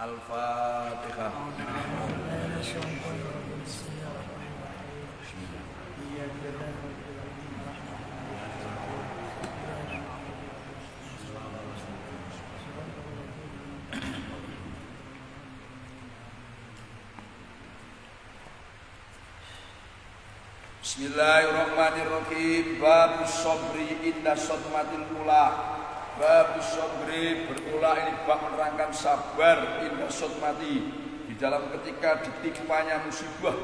Al-Fatihah. Bismillahirrahmanirrahim. Babus sabri inda sodmatil ula. Babus sabri berulah ini bab menerangkan sabar inda sodmati, di dalam ketika ditimpanya musibah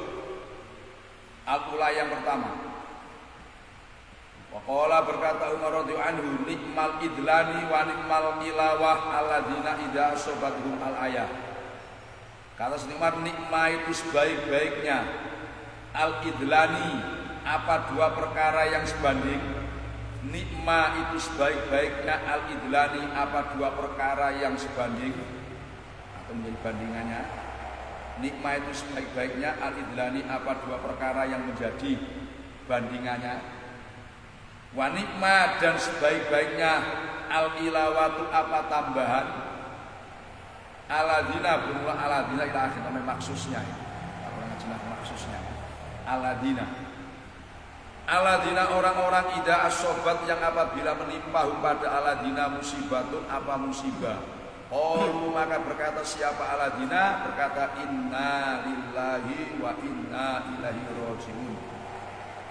al-ula yang pertama. Waqala berkata Umar radhiyallahu anhu, nikmal idlani wa nikmal ilawah alladzina idza asobathum al-ayah. Kata Umar, nikmah itu sebaik-baiknya, al-idlani apa dua perkara yang sebanding. Nikmah itu sebaik-baiknya, al-idlani apa dua perkara yang sebanding atau menjadi bandingannya. Nikmah itu sebaik-baiknya, al-idlani apa dua perkara yang menjadi bandingannya. Wa nikmah dan sebaik-baiknya, al-ilawatu apa tambahan. Aladina bermula aladina ila akhir sampai maksusnya. Orang jelas maksusnya. Aladina orang-orang ida asobat yang apabila menimpa pada aladina musibatun apa musibah. Oh maka berkata siapa aladina, berkata inna lillahi wa inna ilaihi rajiun.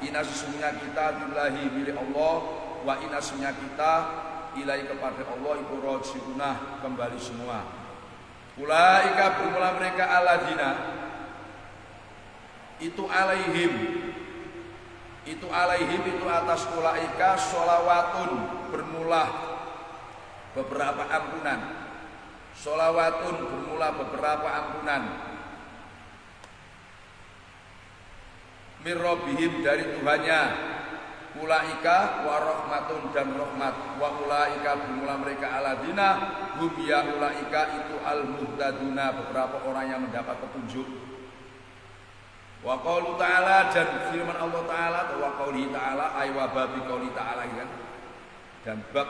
Inna sesungguhnya kita lillahi milik Allah, wa inna sesungguhnya kita ilahi kepada Allah iku rajiunah kembali semua. Ulaika bermula mereka aladina itu alaihim itu atas ulaika sholawatun bermula beberapa ampunan. Sholawatun bermula beberapa ampunan. Mir rabbihim dari Tuhannya. Ulaika wa rahmatun dan rahmat. Wa ulaika bermula mereka aladina hum ya ulaika itu al-muhtaduna beberapa orang yang mendapat petunjuk. Wa qaulu ta'ala dan firman Allah Ta'ala atau wa qauli ta'ala ay wa babi qauli ta'ala kan. Dan bab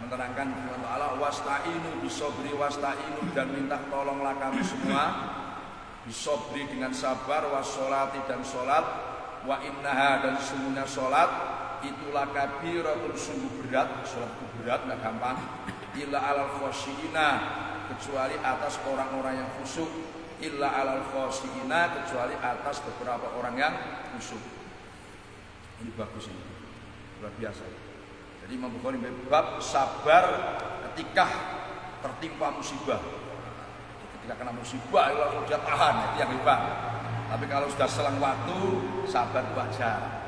menerangkan firman Allah wasta'inu bisobri wasta'inu dan minta tolonglah kami semua bisobri dengan sabar wassolati dan sholat wa innaha dan sesungguhnya sholat itulah kabiratun sungguh berat. Sholat itu berat gak gampang. Illa alal khosyiina kecuali atas orang-orang yang khusyuk. Illa alal khosyiina kecuali atas beberapa orang yang khusyuk. Ini bagus ini, luar biasa. Jadi Imam Bukhari bab sabar ketika tertimpa musibah. Ketika kena musibah lalu dia tahan, itu yang hebat. Tapi kalau sudah selang waktu sabar wajar.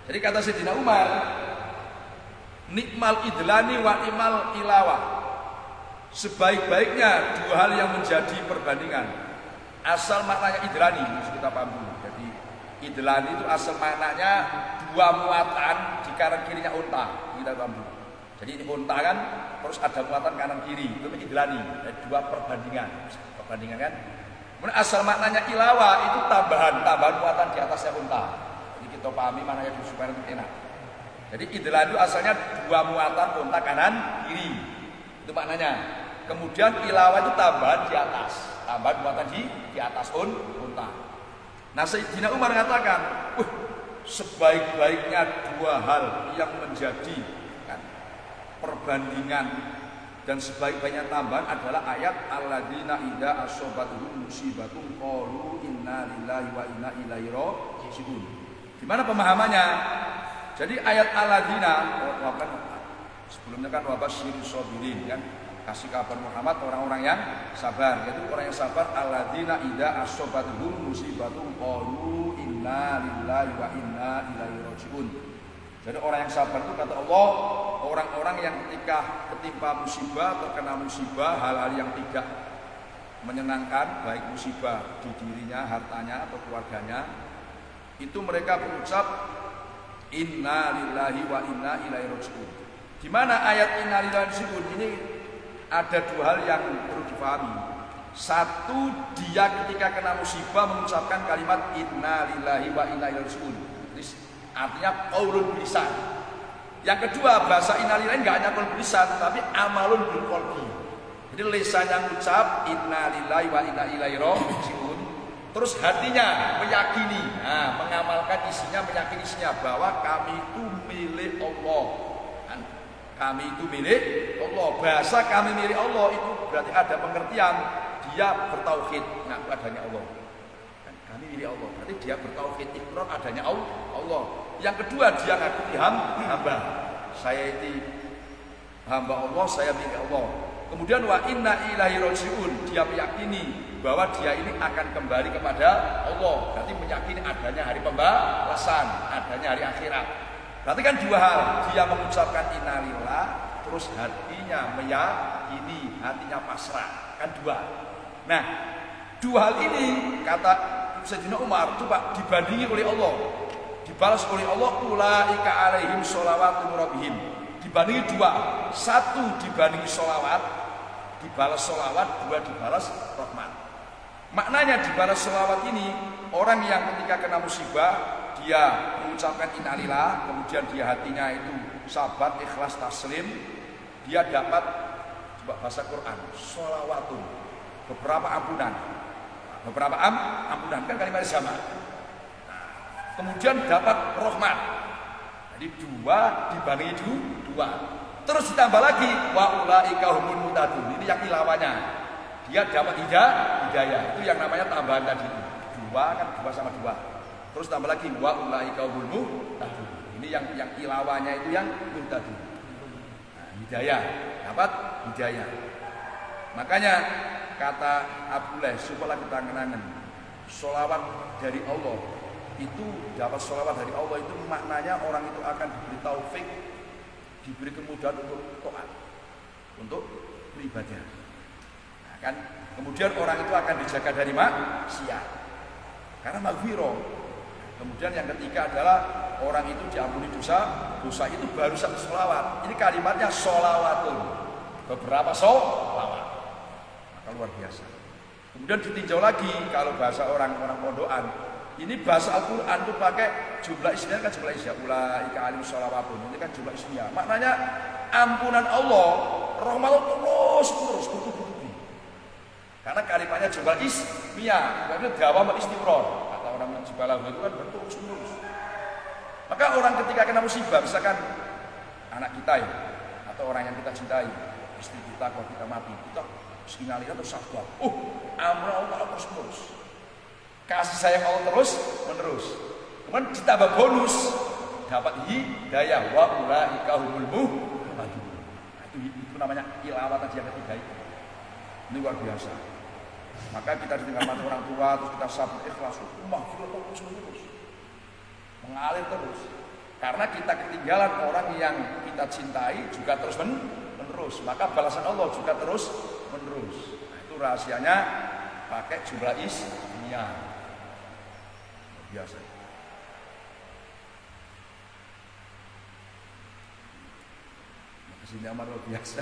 Jadi kata Sayyidina Umar, nikmal idlani wa nikmal ilawah. Sebaik-baiknya dua hal yang menjadi perbandingan. Asal maknanya idlani, kita paham dulu. Jadi idlani itu asal maknanya dua muatan di kanan kirinya unta, kita paham dulu. Jadi ini unta kan, terus ada muatan kanan kiri, itu idlani. Ada dua perbandingan kan. Kemudian asal maknanya ilawah itu tambahan muatan di atasnya unta. Jadi kita pahami maknanya supaya lebih enak. Jadi idlani itu asalnya dua muatan unta kanan kiri, itu maknanya. Kemudian ilawah itu tambahan di atas, tambahan muatan di atas unta. Nah Sayyidina Umar mengatakan, sebaik-baiknya dua hal yang menjadi kan, perbandingan dan sebaik-baiknya tambahan adalah ayat alladzina idza asobatuhum musibatun qalu inna lillahi wa inna ilaihi raji'un. Gimana pemahamannya? Jadi ayat alladzina kan sebelumnya kan wabasyirus sabirin kan, kasih kabar Muhammad orang-orang yang sabar. Yaitu orang yang sabar alladzina idza asobatuhum musibatun qalu inna lillahi wa inna ilaihi raji'un. Jadi orang yang sabar itu kata Allah, orang-orang yang ketika ketimpa musibah, terkena musibah, hal-hal yang tidak menyenangkan, baik musibah di dirinya, hartanya atau keluarganya, itu mereka berucap inna lillahi wa inna ilaihi raji'un. Di mana ayat inna lillahi wa inna ilaihi raji'un ini ada dua hal yang perlu dipahami. Satu, dia ketika kena musibah mengucapkan kalimat inna lillahi wa inna ilaihi raji'un. Artinya qaulun bilisan. Yang kedua, bahasa innalillahi enggak hanya qaul bilisan, tapi amalun bil qalbi. Jadi lisannya ngucap inna lillahi wa inna ilaihi raji'un. Terus hatinya meyakini, mengamalkan isinya, meyakini isinya bahwa kami itu milik Allah. Kami itu milik Allah. Bahasa kami milik Allah itu berarti ada pengertian dia bertauhid ngaku adanya Allah. Kami milik Allah. Berarti dia bertauhid ikrar adanya Allah. Yang kedua dia ngaku hamba. Saya itu hamba Allah, saya milik Allah. Kemudian wa inna ilaihi raji'un, dia meyakini bahwa dia ini akan kembali kepada Allah. Berarti meyakini adanya hari pembalasan, adanya hari akhirat. Berarti kan dua hal, dia mengucapkan innalillah, terus hatinya meyakini, hatinya pasrah. Kan dua. Nah, dua hal ini kata Sayyidina Umar coba dibandingi oleh Allah, dibalas oleh Allah, ulaika alaihim sholawatu rabbihim. Dibandingi dua, satu dibandingi sholawat, dibalas sholawat, dua dibalas rahmat. Maknanya dibalas sholawat ini, orang yang ketika kena musibah dia mengucapkan innalillah, kemudian dia hatinya itu sabar, ikhlas, taslim, dia dapat coba bahasa Quran, sholawatun, beberapa ampunan, ampunan kan kalimat sama. Kemudian dapat rahmat. Jadi dua dibanding dua. Terus ditambah lagi wa ulaika humul muhtadun. Ini yang ilawanya. Dia dapat hidayah. Itu yang namanya tambahan tadi. Dua kan dua sama dua. Terus tambah lagi wa ulaika humul muhtadun. Ini yang ilawanya itu yang muhtadun. Nah, hidayah, dapat hidayah. Makanya kata Abdullah supaya kita kenangan sholawat dari Allah itu, dapat sholawat dari Allah itu maknanya orang itu akan diberi taufik, diberi kemudahan untuk taat, untuk beribadah. Nah, kan kemudian orang itu akan dijaga dari maksiat karena maghfirah. Kemudian yang ketiga adalah orang itu diampuni dosa itu baru satu sholawat. Ini kalimatnya sholawatun, beberapa sholawat, maka luar biasa. Kemudian ditinjau lagi kalau bahasa orang-orang pondokan, ini bahasa Al-Quran itu pakai jumlah ismiyah kan jumlah ismiyah. Ulaika alim sholawatun, ini kan jumlah ismiyah. Maknanya ampunan Allah, rahmat Allah terus bertubi-tubi. Karena kalimatnya jumlah ismiyah, berarti dawam istimror. Kata orang Jibalah itu kan berterus-terus. Maka orang ketika kena musibah, misalkan anak kita ya, atau orang yang kita cintai, istri kita kalau kita mati, kita innalillah terus sabar. Amrul Allah terus. Kasih sayang Allah terus menerus. Kemudian ditambah bonus, dapat hidayah wa ulaika humul muhtadun. Itu namanya ilawat yang ketiga itu. Ini luar biasa. Maka kita ditinggal mati orang tua, terus kita sabar ikhlas, maghfirah terus menerus, mengalir terus. Karena kita ketinggalan orang yang kita cintai juga terus menerus, maka balasan Allah juga terus menerus. Nah, itu rahasianya pakai jumlah ismiyah. Biasa. Makasih amat luar biasa.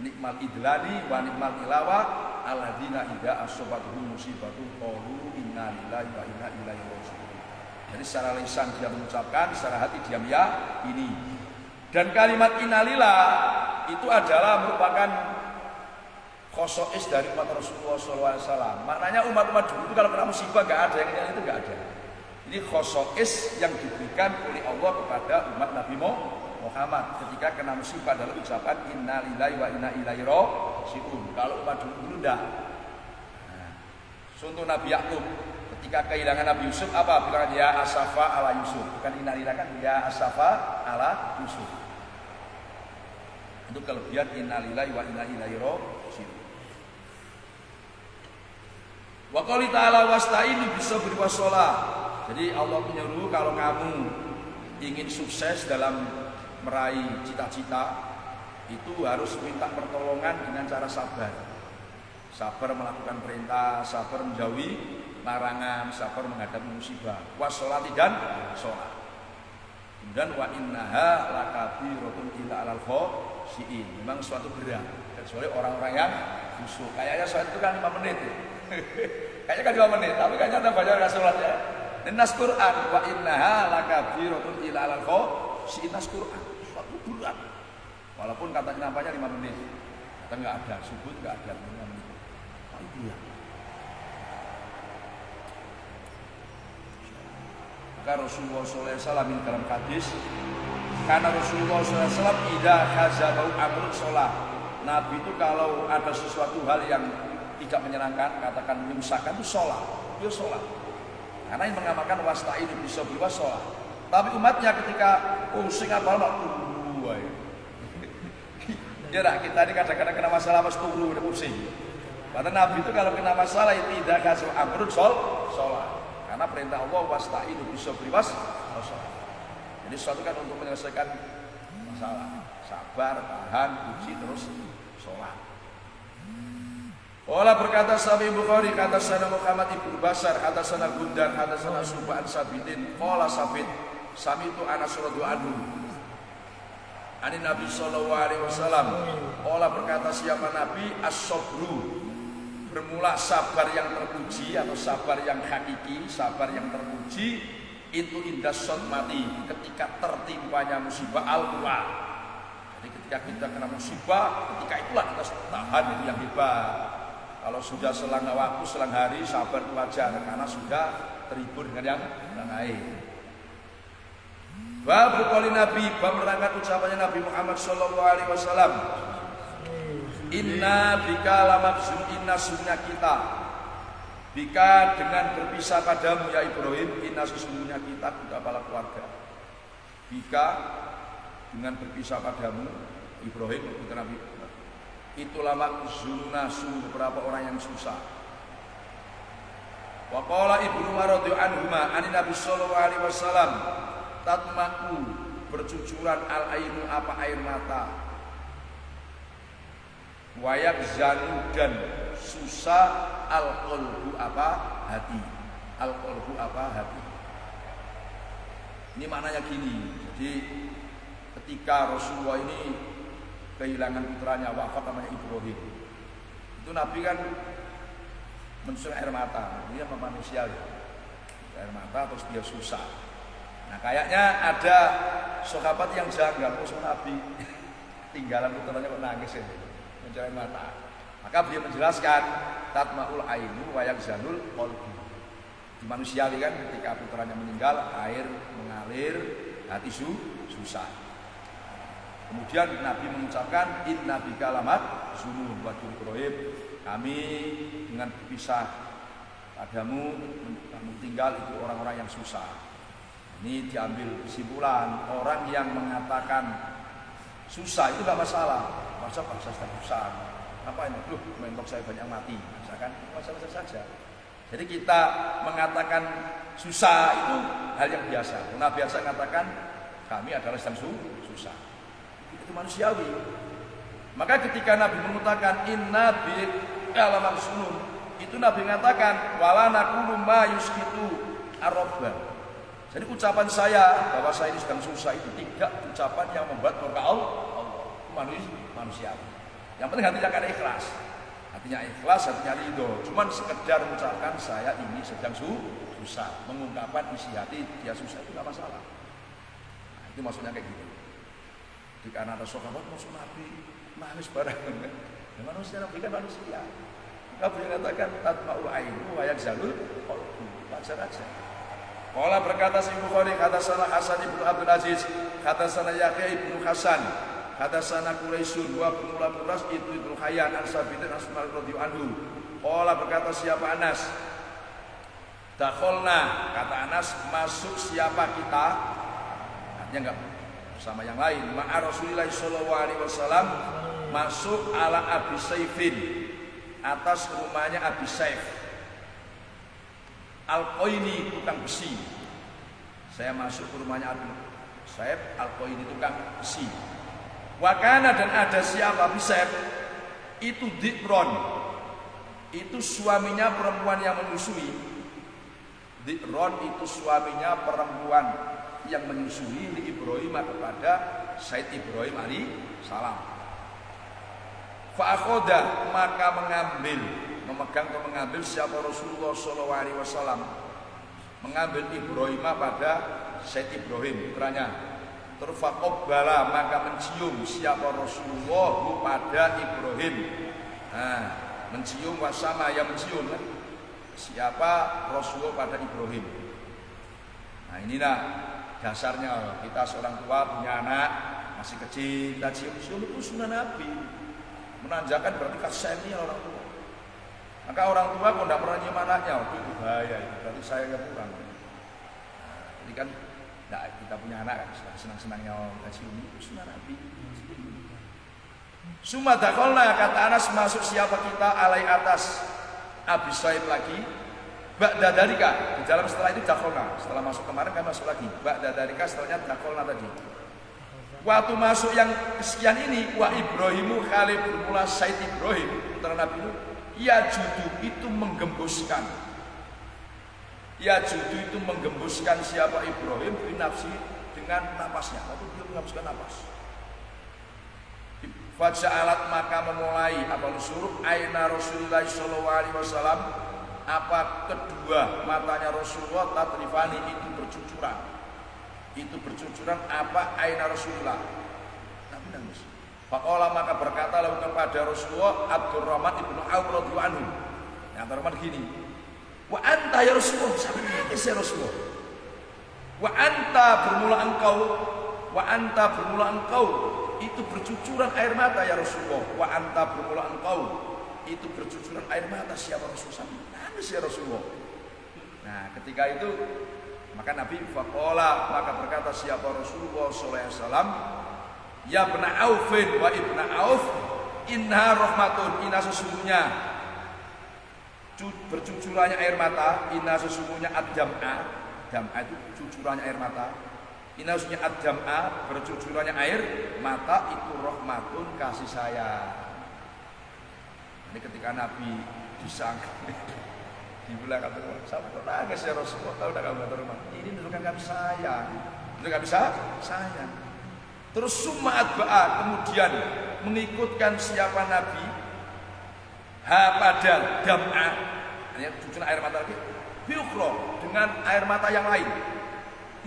Nikmal idlani wa nikmal ilawa alladzina idza asabatuhum musibatun qalu inna lillahi wa inna ilaihi raji'un. Jadi secara lisan dia mengucapkan, secara hati dia meyakini. Dan kalimat innalillah itu adalah merupakan khosois dari umat Rasulullah SAW. Maknanya umat-umat dulu itu kalau kena musibah gak ada yang itu gak ada. Ini khosois yang diberikan oleh Allah kepada umat Nabi Muhammad ketika kena musibah dalam ucapan inna lillahi wa inna ilaihi raji'un. Kalau umat dulu enggak. Nah, contoh Nabi Yakub ketika kehilangan Nabi Yusuf apa? Bilang ya asafa ala Yusuf. Bukan inna lillahi kan ya asafa ala Yusuf. Itu kelebihan inna lillahi wa inna ilaihi raji'un. Wa qali ta'ala wasta'inu bisabri wassalah. Jadi Allah menyuruh kalau kamu ingin sukses dalam meraih cita-cita itu harus minta pertolongan dengan cara sabar. Sabar melakukan perintah, sabar menjauhi larangan, sabar menghadapi musibah. Wassolati dan sholat. Kemudian wa innaha lakabiratun illa 'alal khoshiin. Memang suatu berat kecuali orang-orang yang khusyuk. Kayaknya sholat itu kan 5 menit. Kayaknya kan 5 menit, tapi kan nyata banyak enggak sholat ya. Nas Quran wa innaha lakabiratun illa 'alal khoshiin. Nas Quran suatu berat. Walaupun katanya nampaknya 5 menit. Kata nggak ada, subuh nggak ada. Pak itu ya. Maka Rasulullah SAW dalam hadis, karena Rasulullah SAW tidak khazabau amrun sholat. Nabi itu kalau ada sesuatu hal yang tidak menyenangkan, katakan menyusahkan, itu sholat. Dia sholat. Karena yang mengamalkan wasta'inu bis-sabri was-sholat. Tapi umatnya ketika pusing apa-apa, ya kita ini kadang-kadang kena masalah mas turu udah pusing. Karena Nabi itu kalau kena masalah tidak kasih amrun sholat. Karena perintah Allah wasta'inu bis-sabri was-sholat. Jadi sesuatu kan untuk menyelesaikan masalah, sabar, tahan, uji terus sholat. Olah berkata Sahih Bukhari, kata sana Muhammad ibnu Basar, kata sana Gundan, kata sana Subhan Sabitin. Olah Sabit, Sami itu Anas radhiyallahu anhu. Ani Nabi sallallahu alaihi wasallam. Olah berkata siapa Nabi, as-sabru, bermula sabar yang terpuji atau sabar yang hakiki, sabar yang terpuji itu indah mati, ketika tertimpanya musibah al-wa. Jadi ketika kita kena musibah, ketika itulah kita tahan, itu yang hebat. Kalau sudah selang waktu, selang hari, sabar itu wajar karena sudah terhibur dengan yang lain. Bab qali Nabi, bab menerangkan ucapannya Nabi Muhammad sallallahu alaihi wasallam. Inna bika lamabzun, inna sunnah kita. Bika dengan berpisah padamu ya Ibrahim, inna sesungguhnya kita kepala keluarga. Bika dengan berpisah padamu Ibrahim, putra Nabi. Itulah makzunna, sungguh beberapa orang yang susah. Wa qala Ibnu Umar radhiyallahu anhuma, ani Nabi sallallahu alaihi wasallam, tatma'u, bercucuran al-ainu apa air mata. Wayak zanu, dan susah al-qalbu apa hati. Al-qalbu apa hati. Ini maknanya gini. Jadi ketika Rasulullah ini kehilangan putranya, wafat namanya Ibrahim, itu Nabi kan mencucurkan air mata. Dia manusia ya, air mata terus dia susah. Nah kayaknya ada sahabat yang janggal, musuh Nabi tinggalan putranya kok nangis ya, mencucurkan air mata. Maka beliau menjelaskan tatmaul ainu wa yakzanul qalbu. Di manusiawi kan ketika putranya meninggal, air mengalir, hati susah. Kemudian Nabi mengucapkan inna bika lamat zunun wa Ibrahim, kami dengan berpisah padamu, kamu tinggal itu orang-orang yang susah. Ini diambil kesimpulan, orang yang mengatakan susah itu tidak masalah. Masa bangsa sedang susah, apa ini? Mentok saya banyak mati, misalkan masalah saja. Jadi kita mengatakan susah itu hal yang biasa. Nah biasa mengatakan kami adalah sedang susah. Itu manusiawi. Maka ketika Nabi mengatakan inna bi alaman sunun, itu Nabi mengatakan wala naqulu ma yusqitu arabba. Jadi ucapan saya bahwa saya ini sedang susah itu tidak ucapan yang membuat murka Allah. Manusiawi. Yang penting hatinya kan ikhlas. Hatinya ikhlas, hatinya ridho. Cuman sekedar mengucapkan saya ini sedang susah, mengungkapkan isi hati dia susah itu tidak masalah. Nah, itu maksudnya kayak gitu. Jika ada sahabat masuk Nabi nangis bareng, manusia Nabi kan manusia. Nabi mengatakan tatma'ul ainu wa yakzalul qalbu, wajar aja. Qala berkata Sahih Bukhari, kata sana Hasan ibnu Abdul Aziz, kata sana Yahya ibnu Hasan, kata sana Quraisyun wa pemula Quras itu ibnu Hayyan an-Sabitin as-Sumar radhiyallahu anhu. Qala berkata siapa Anas? Dakholna, kata Anas, masuk siapa kita? Artinya enggak sama yang lain. Ma'a Rasulullah sallallahu alaihi wasallam, masuk ala Abi Saifin, atas rumahnya Abi Saif. Al-Qaini, tukang besi. Saya masuk ke rumahnya Abi Saif, Al-Qaini, tukang besi. Wakana, dan ada siapa Abi Saif? Itu Dikron. Itu suaminya perempuan yang menyusui. Dikron itu suaminya perempuan yang menyusui di Ibrahim kepada Said Ibrahim alaihi salam. Fa'akhoda, maka memegang atau mengambil siapa Rasulullah sallallahu alaihi wasallam, mengambil Ibrahim pada Said Ibrahim putranya. Terfaqabbala maka mencium siapa Rasulullah pada Ibrahim. Nah, mencium wasama yang mencium kan? Siapa Rasulullah pada Ibrahim. Nah inilah dasarnya kita seorang tua punya anak masih kecil, kita cium-cium itu sunnah Nabi. Menanjakan berarti kasihnya orang tua. Maka orang tua kalau tidak pernah nyium anaknya, itu bahaya, itu berarti sayangnya kurang. Nah, jadi kan kita punya anak kan senang-senangnya kita cium itu sunnah Nabi. Sumadakolna kata Anas masuk siapa kita alai atas Abi Saib lagi. Ba'da darika di dalam setelah itu dakolna. Setelah masuk kemarin kami masuk lagi. Ba'da darika setelahnya dakolna tadi. Waktu masuk yang kesekian ini wa Ibrahimu Khalil bermula Said Ibrahim putra Nabi Nuh. Ya judu itu menggembuskan. Ya judu itu menggembuskan siapa Ibrahim binafsi dengan napasnya. Waktu dia menggembuskan napas. Faja'alat maka memulai apa suruh aina Rasulullah sallallahu alaihi wasallam apa kedua matanya Rasulullah tatrifani itu bercucuran. Itu bercucuran apa aina Rasulullah. Tapi nangis. Faqala maka berkata lalu kepada Rasulullah Abdurrahman ibnu Auf radhiyallahu anhu. Yang Abdurrahman gini. Wa anta ya Rasulullah, sampai nangis ya Rasulullah. Wa anta bermula engkau itu bercucuran air mata ya Rasulullah. Wa anta bermula engkau itu bercucuran air mata siapa Rasulullah? Nangis ya Rasulullah. Nah ketika itu maka Nabi faqala maka berkata siapa Rasulullah sallallahu alaihi wasallam ya ibna Aufin wa ibna Auf inna rahmatun inna sesungguhnya bercucurannya air mata inna sesungguhnya ad-dam'a dam'a itu cucurannya air mata inna sesungguhnya ad-dam'a bercucurannya air mata itu rahmatun kasih sayang. Ini ketika Nabi disangka di belakang teman, sampai nangis ya Rasulullah tahu dah kamu rumah. Ini menunjukkan kami sayang, menunjukkan kami sayang. Terus suma'at ba'a kemudian mengikutkan siapa Nabi padal dam'a, ini cucuran air mata lagi, biukro dengan air mata yang lain.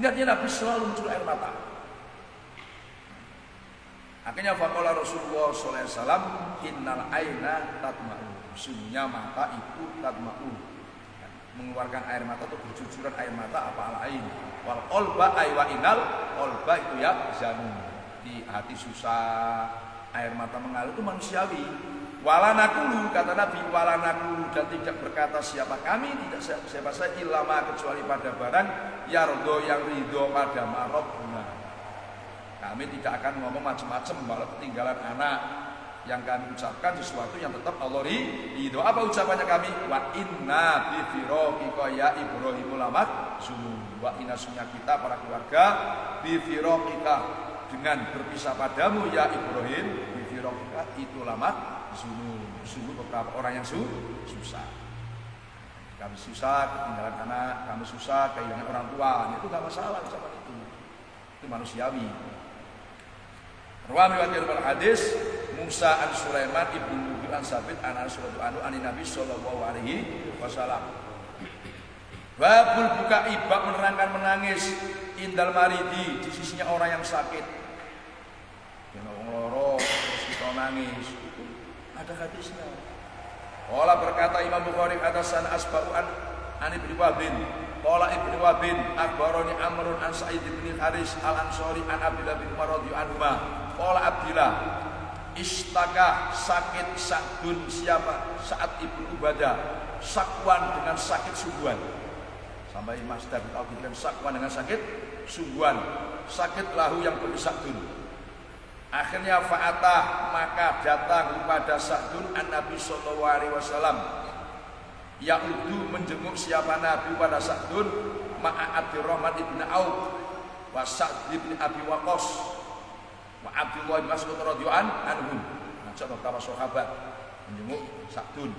Ini artinya Nabi selalu mencurah air mata. Akhirnya faqala Rasulullah sallallahu alaihi wasallam innal aina tatma'u. Sungguhnya mata itu tatma'u. Mengeluarkan air mata atau bercucuran air mata apa al-ain. Wal qalba ay wa inal qalba itu ya zanun. Di hati susah, air mata mengalir itu manusiawi. Walanakulu kata Nabi walanakulu dan tidak berkata siapa kami tidak siapa saya ilama kecuali pada barang yardo yang ridho pada marobuna. Kami tidak akan ngomong macam-macam walau ketinggalan anak yang kami ucapkan sesuatu yang tetap Allah ridho. Apa ucapannya kami? Wa inna bi firaqika ya Ibrahim lamak zulum. Wa inna sunya kita para keluarga bi firaqika dengan berpisah padamu ya Ibrahim bi firaqika itu lamak zulum. Sungguh beberapa orang yang susah. Kami susah ketinggalan anak, kami susah kehilangan orang tua. Itu enggak masalah ucapan itu. Itu manusiawi. Rawami wa hadis Musa an Sulaiman ibnu Nubi an Sabit an Rasulullah an Nabi sallallahu alaihi wasallam. Babul buka ibak menerangkan menangis indal maridi di sisinya orang yang sakit. Yang loro terus kita nangis. Ada hadisnya. Qala berkata Imam Bukhari atasan asba'u an Ibnu Wahbin. Qala Ibnu Wahbin akhbarani Amrun an Sa'id bin Haris al-Ansari an Abdullah bin Umar radhiyallahu anhu. Qala Abdillah istaka sakit Sa'dun siapa Sa'ad ibnu Ubadah sakwan dengan sakit sungguhan sampai Mas David Al-Qidran sakwan dengan sakit sungguhan sakit lahu yang beri Sa'dun akhirnya fa'atah maka datang kepada Sa'dun an Nabi sallallahu alaihi wasallam ya'udu menjenguk siapa Nabi pada Sa'dun ma'a Abdurrahman ibn Auf wa Sa'd ibn Abi Waqqas wa Abdullah bin Mas'ud radhiyallahu anhu ngajak beberapa sahabat menjenguk Sa'dun.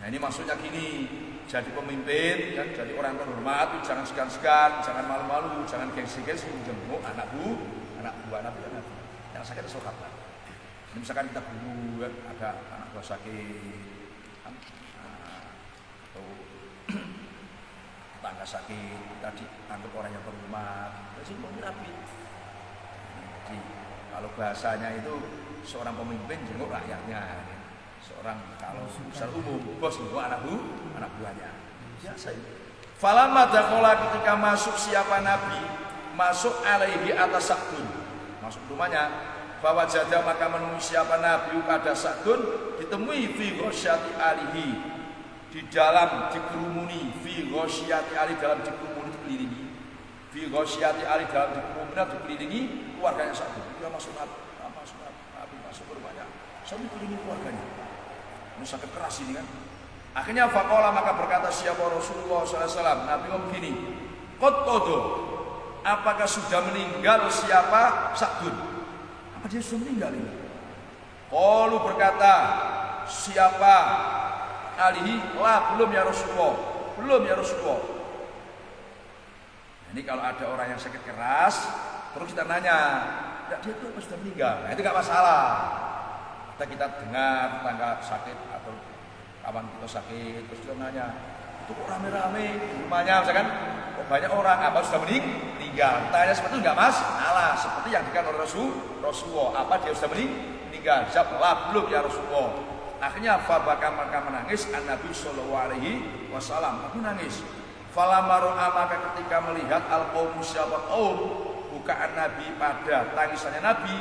Nah ini maksudnya gini, jadi pemimpin kan, jadi orang terhormat jangan segan-segan, jangan malu-malu, jangan gengsi-gengsi menjenguk anak buah Nabi yang sakit sahabat. Ini misalkan kita guru kan, ada anak buah sakit atau tetangga sakit, kita dianggap orang yang terhormat, jadi pemimpin Nabi. Jadi kalau bahasanya itu seorang pemimpin jenguk rakyatnya, seorang kalau besar umum bos jenguk anak buahnya. Biasa itu. Falamma dakhala ketika masuk siapa nabi, masuk alaihi atas Sa'dun, masuk rumahnya, bahwa jada maka menemui siapa nabi pada Sa'dun, ditemui fi ghasyati alihi, di dalam dikerumuni, fi ghasyati ali dalam dikerumuni dikelilingi, fi ghasyati ali dalam dikerumuni dikelilingi keluarganya Sa'dun. Dia masuk nabi masuk ke rumahnya, sambil dikelilingi keluarganya. Ini sakit keras ini kan. Akhirnya faqala maka berkata siapa Rasulullah SAW, Nabi ngomong gini, qad qada, apakah sudah meninggal siapa Sa'dun? Apa dia sudah meninggal ini? Qalu berkata siapa alihi, lah belum ya Rasulullah, belum ya Rasulullah. Ini kalau ada orang yang sakit keras, terus kita nanya, ya dia itu apa sudah meninggal? Nah itu nggak masalah. Kita dengar tetangga sakit atau kawan kita sakit, terus dia nanya, itu kok rame-rame di rumahnya, misalkan kok banyak orang, apa sudah meninggal? Tanya seperti itu nggak masalah, seperti yang dikatakan oleh Rasulullah, apa dia sudah meninggal? Jawab, lah belum ya Rasulullah. Akhirnya fabaka maka menangis Nabi Sallallahu Alaihi Wasallam, Nabi nangis. Falamaru maka ketika melihat al-qaum siapa kaum, bukaan Nabi pada tangisannya Nabi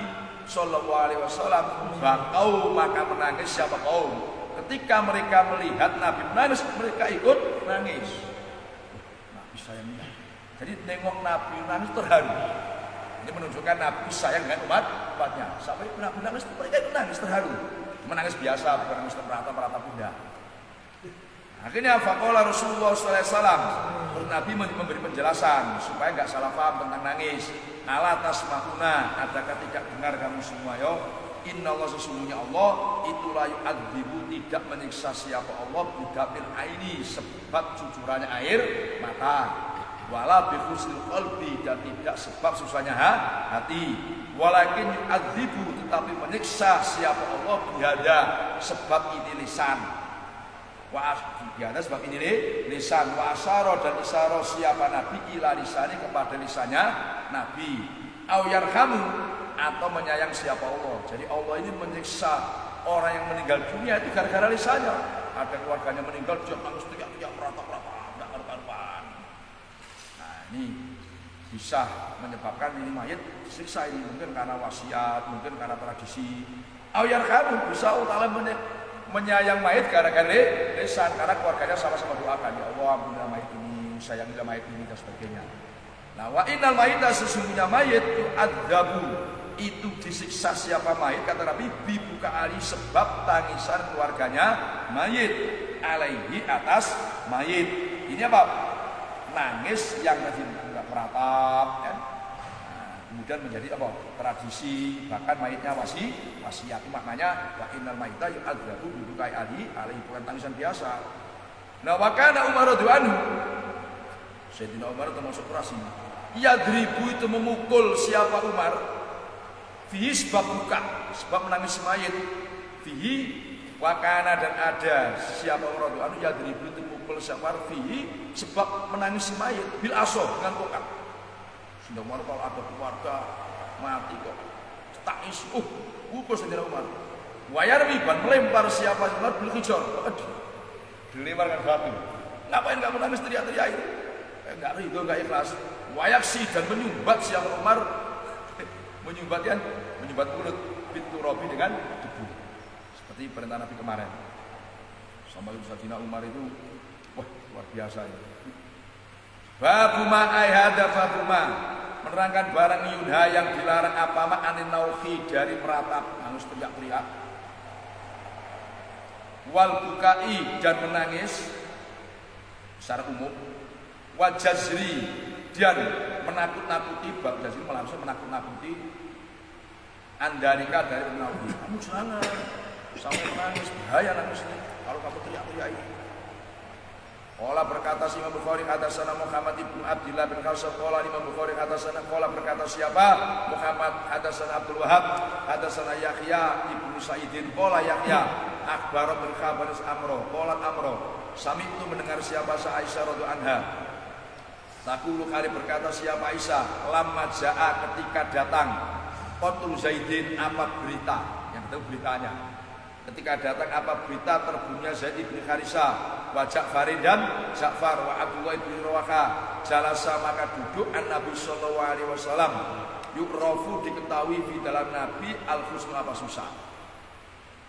Sallallahu Alaihi Wasallam, bakau maka menangis siapa kaum. Ketika mereka melihat Nabi menangis, mereka ikut nangis. Nabi sayang. Jadi nengok Nabi nangis terharu. Ini menunjukkan Nabi sayang dengan umatnya. Sampai Nabi nangis, mereka ikut nangis terharu. Menangis biasa, bukan nangis merata bunda. Akhirnya faqala Rasulullah SAW, Nabi memberi penjelasan supaya nggak salah paham tentang nangis. Ala tasma'una, adakah tidak dengar kamu semua yo? Inna Allah sesungguhnya Allah itulah yu'adzibu, tidak menyiksa siapa Allah bidamil aini, sebab cucurannya air mata, wala bihusnil qalbi, dan tidak sebab susahnya hati, walakin yu'adzibu, tetapi menyiksa siapa Allah bihada, sebab ini lisan, bihada sebab ini lisan, wa asyara, dan isyara siapa Nabi ila lisani, kepada lisannya Nabi, au yarhamu, atau menyayang siapa Allah. Jadi Allah ini menyiksa orang yang meninggal dunia itu gara-gara lisannya. Ada keluarganya meninggal, dia nangis teriak-teriak merata-rata, tidak karuan. Nah ini bisa menyebabkan ini mayit disiksa ini, mungkin karena wasiat, mungkin karena tradisi. Awyar kamu bisa Allah menyayang mayit gara-gara lisan, karena keluarganya sama-sama doakan, ya Allah ampunilah mayit ini, sayangilah mayit ini dan sebagainya. Nah wa innal mayita, sesungguhnya mayit yu'adzabu, itu disiksa siapa mayit, kata Nabi, bibuka ali, sebab tangisan keluarganya mayit, alaihi atas mayit. Ini apa? Nangis yang tadi enggak meratap kan? Nah, kemudian menjadi apa? Tradisi, bahkan mayitnya wasiat. Maknanya wa innal mayita yu'adzabu bibuka ali, alaihi, bukan tangisan biasa. Nah wa kana Umar radhiyallahu anhu, Sayyidina Umar termasuk keras ini. Yadribu, itu memukul siapa Umar, fihi sebab buka, sebab menangis mayit, fihi wakana, dan ada siapa Umar radhiyallahu anhu yadribu, itu memukul siapa fihi sebab menangis mayit, bil aso, dengan tongkat. Sayyidina Umar kalau ada keluarga mati kok tangis, pukul Sayyidina Umar. Wayarmi, ban melempar siapa Umar bil hijor, dilempar dengan batu. Ngapain kamu nangis teriak-teriak itu? Enggak ridho, enggak ikhlas. Wayaksi, dan menyumbat siapa Umar, menyumbat mulut pintu robi dengan debu, seperti perintah Nabi kemarin. Sama Sayyidina Umar itu, wah luar biasa itu. Babuma ayhada, babuma menerangkan barang yudha yang dilarang apa mak anin nauhi, dari meratap, harus teriak-teriak. Wal bukai, dan menangis secara umum. Wajazri, dan menakut-nakuti, bab jazri langsung menakut-nakuti, andalika, dari menauhi. Kamu jangan sampai menangis, bahaya nangis ini kalau kamu teriak-teriak ini. Qala berkata si Imam Bukhari hadatsana Muhammad ibnu Abdullah bin Qasim, qala Imam Bukhari hadatsana, qala berkata siapa? Muhammad hadatsana Abdul Wahab hadatsana Yahya ibnu Sa'idin, qala Yahya akhbara bil khabar Amro, qala Amro sami itu mendengar siapa Aisyah radhiyallahu anha. Takulu kali berkata siapa Aisyah, lamma jaa, ketika datang Qatul Zaidin, apa berita? Yang tahu beritanya. Ketika datang apa berita terbunuhnya Zaid bin Harisah, wa Ja'farin dan Ja'far, wa Abdullah bin Rawaha. Jalasa maka duduk an Nabi sallallahu alaihi wasallam. Yukrafu diketahui di dalam Nabi al-husnu apa susah.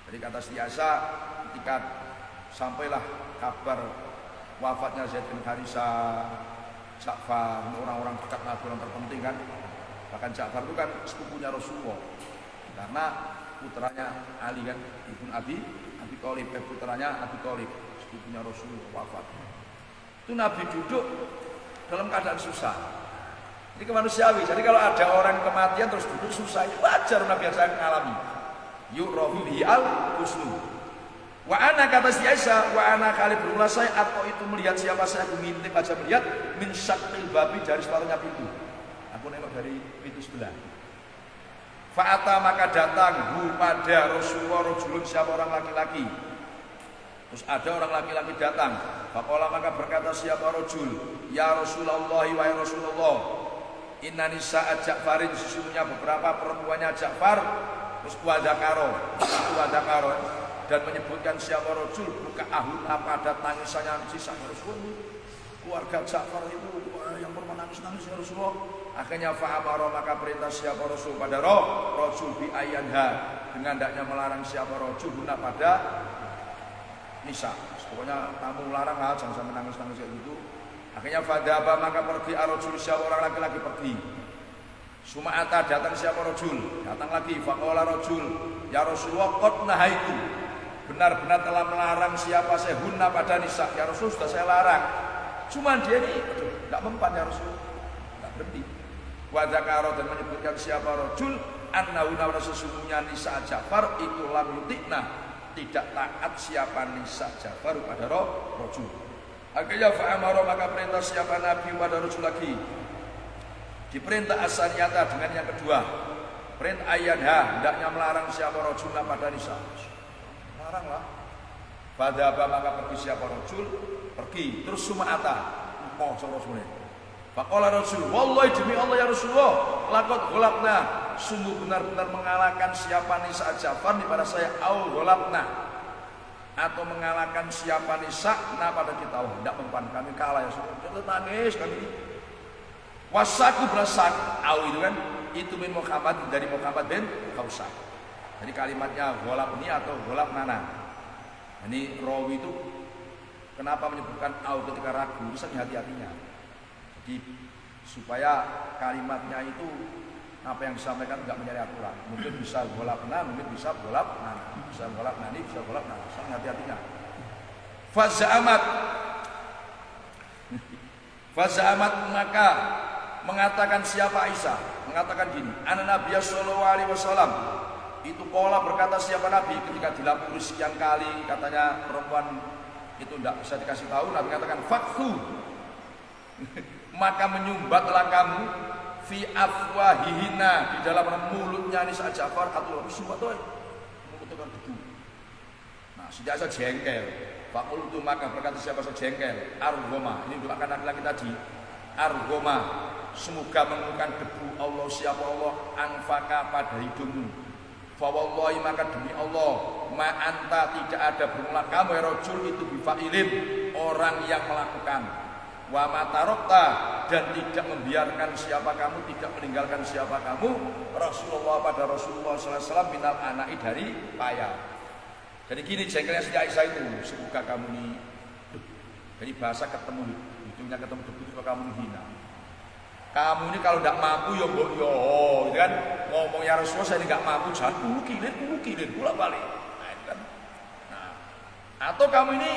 Jadi kata Setiasa ketika sampailah kabar wafatnya Zaid bin Harisah, Ja'far, orang-orang dekat Nabi, orang terpenting kan. Bahkan Ja'far itu kan sepupunya Rasulullah. Karena putranya Ali kan, Ibnu Abi Thalib, putranya Abi Thalib, sepupunya Rasulullah wafat. Itu Nabi duduk dalam keadaan susah. Ini kemanusiawi. Jadi kalau ada orang kematian terus duduk susah, itu wajar Nabi yang saya mengalami. Yu'rafu bihi al-husnu. Wa ana kata si Aisyah, wa ana kali berulah saya atau itu melihat siapa saya, aku ngintip aja melihat min syaqil babi dari sepatunya pintu. Aku nengok dari pintu sebelah. Fa'ata maka datang hu pada Rasulullah rajulun, siapa orang laki-laki. Terus ada orang laki-laki datang. Faqala maka berkata siapa rajul, ya Rasulullah wa ya Rasulullah, inna nisa'a Ja'farin, sesungguhnya beberapa perempuannya Ja'far. Terus wadakaro dan menyebutkan siapa rajul buka ahuna pada tangisannya sisa Rasulullah. Keluarga Ja'far itu yang pernah nangis-nangis ya Rasulullah. Akhirnya fa'amara maka perintah siapa Rasul pada Rasul bi ayanha, dengan hendaknya melarang siapa Rasul guna pada nisa. Pokoknya kamu larang lah, jangan sampai nangis-nangis kayak gitu. Akhirnya fadhaba maka pergi ar-rajul, siapa orang laki-laki pergi. Suma'ata datang siapa Rasul, datang lagi faqala Rasul, ya Rasulullah qad nahaitu, benar-benar telah melarang siapa saya hunna pada nisa. Ya Rasul sudah saya larang. Cuman dia ini enggak mempan ya Rasul. Enggak berhenti. Wa dzakara dan menyebutkan siapa Rasul annahu nawra sesungguhnya nisa Ja'far itu lam yutikna, tidak taat siapa nisa Ja'far pada Rasul. Akhirnya fa'amara maka perintah siapa Nabi pada Rasul lagi. Diperintah asaniyata dengan yang kedua. Perintah ayadha hendaknya melarang siapa Rasul pada nisa. Laranglah. Fadhaba maka pergi siapa Rasul, pergi terus suma'ata engkau Rasulullah. Faqala Rasul, wallahi demi Allah ya Rasulullah, laqad ghalabna, sungguh benar-benar mengalahkan siapa nisa Ja'far pada saya, au ghalabna, atau mengalahkan siapa nisa pada kita. Oh, tidak mempan, kami kalah ya Rasul. Kita tangis kami ini. Wasaku berasak, au itu kan, itu min Muhammad, dari Muhammad bin Kausak. Jadi kalimatnya ghalabni atau ghalabnana. Ini rawi itu kenapa menyebutkan au ketika ragu, itu saking hati-hatinya. Jadi supaya kalimatnya itu apa yang disampaikan tidak menyalahi aturan. Mungkin bisa golapna, mungkin bisa golapna, bisa golapna ini, bisa golapna. Saking hati-hatinya. Faza'amat maka mengatakan siapa Aisyah, mengatakan gini, ana Nabiya sallallahu alaihi wasallam, itu pola berkata siapa Nabi ketika dilapuri sekian kali katanya perempuan itu tidak bisa dikasih tahu, Nabi katakan fakhu maka menyumbatlah kamu fi afwahihina, di dalam mulutnya nisa Ja'far atau sumbat tuh mulut dengan debu. Nah sejak saya jengkel, fakul itu maka berkata siapa saya jengkel, argoma, ini doakan laki-laki tadi, argoma, semoga mengeluarkan debu Allah siapa Allah anfaka pada hidungmu. Fawallahi maka demi Allah, ma anta tidak ada bermula kamu ya rajul itu bifa'ilin, orang yang melakukan. Wa matarokta dan tidak membiarkan siapa kamu, tidak meninggalkan siapa kamu Rasulullah pada Rasulullah SAW minal anai dari payah. Jadi gini jengkelnya si Aisyah itu, semoga kamu ini jadi bahasa ketemu hidungnya ketemu debu itu kamu hina. Kamu ini kalau tidak mampu ya mbok yo, gitu kan ngomong ya Rasulullah saya ini nggak mampu, jangan kulukilin pula balik. Nah, itu kan. Nah, atau kamu ini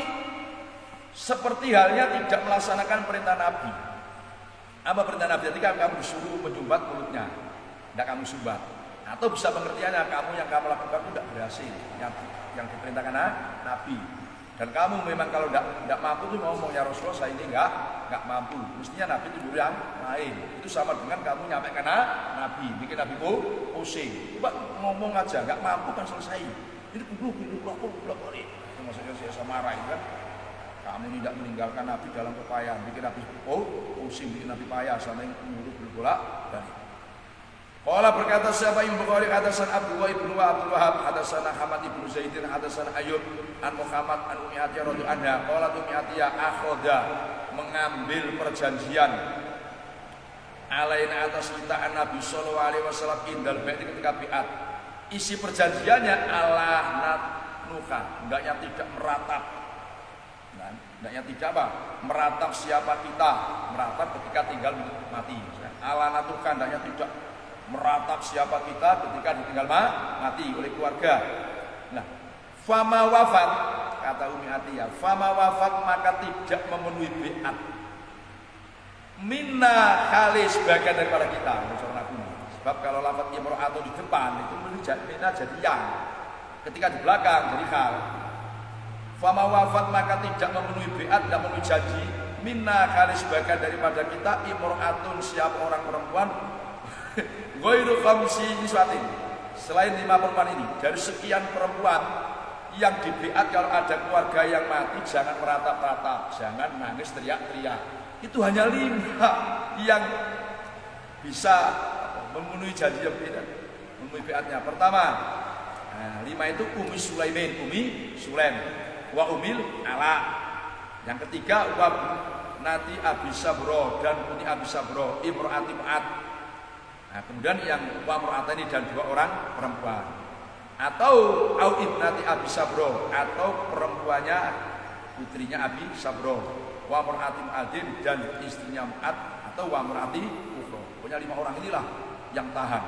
seperti halnya tidak melaksanakan perintah Nabi. Apa perintah Nabi? Ketika kamu disuruh menyumbat mulutnya, tidak kamu sumbat. Atau bisa pengertiannya kamu yang kamu lakukan itu tidak berhasil, yang diperintahkan Nabi. Dan kamu memang kalau tidak mampu itu ngomong ya Rasulullah saya ini nggak mampu. Mestinya Nabi itu yang lain. Itu sama dengan kamu nyampaikan Nabi, bikin Nabi pusing. Coba ngomong aja, nggak mampu kan selesai. Ini belum balik. Itu maksudnya saya marah itu kan. Kamu tidak meninggalkan Nabi dalam kepayahan, bikin Nabi pusing, bikin Nabi payah, sampai mulut berbolak balik. Qala berkata siapa Imam Bukhari hadasan Abdullah ibnu Abdul Wahab hadasana Hamad ibnu Zaidin hadasana Ayub an Muhammad an Ummi Atiyah radhiyallahu anha qalat Ummi Atiyah akhoda mengambil perjanjian alaina atas kita an Nabi sallallahu alaihi wasallam indal bait ketika biat. Isi perjanjiannya Allah natnuka, hendaknya tidak meratap. Nah, hendaknya tidak apa? Meratap siapa kita, meratap ketika tinggal mati. Allah natnuka, hendaknya tidak meratap siapa kita ketika ditinggal mati oleh keluarga. Nah, fama wafat kata Ummi Atiyah, fama wafat maka tidak memenuhi biat. Minna kali sebagian daripada kita, sebab kalau lafaz imra'atu di depan itu minna jadi yang, ketika di belakang jadi hal. Fama wafat maka tidak memenuhi biat, tidak memenuhi janji. Minna kali sebagian daripada kita imra'atun siapa orang perempuan ghairu khamsi niswatin, selain 5 perempuan ini, dari sekian perempuan yang dibiat kalau ada keluarga yang mati jangan meratap-ratap, jangan nangis teriak-teriak. Itu hanya 5 yang bisa memenuhi janji yang biat, memenuhi biatnya. Pertama, 5 itu Ummi Sulaimin, Ummi Sulaim, wa Umil Ala. Yang ketiga wa Nati Abi Sabro dan Putri Abi Sabro, Imro'ati Mu'ad. Nah, kemudian yang wa Mur'atani dan 2 orang perempuan, atau au ibnati Abi Sabro, atau perempuannya putrinya Abi Sabro, wa Mur'ati Mu'adin dan istrinya Mu'ad, atau wa Mur'ati Ukhra. Pokoknya 5 orang inilah yang tahan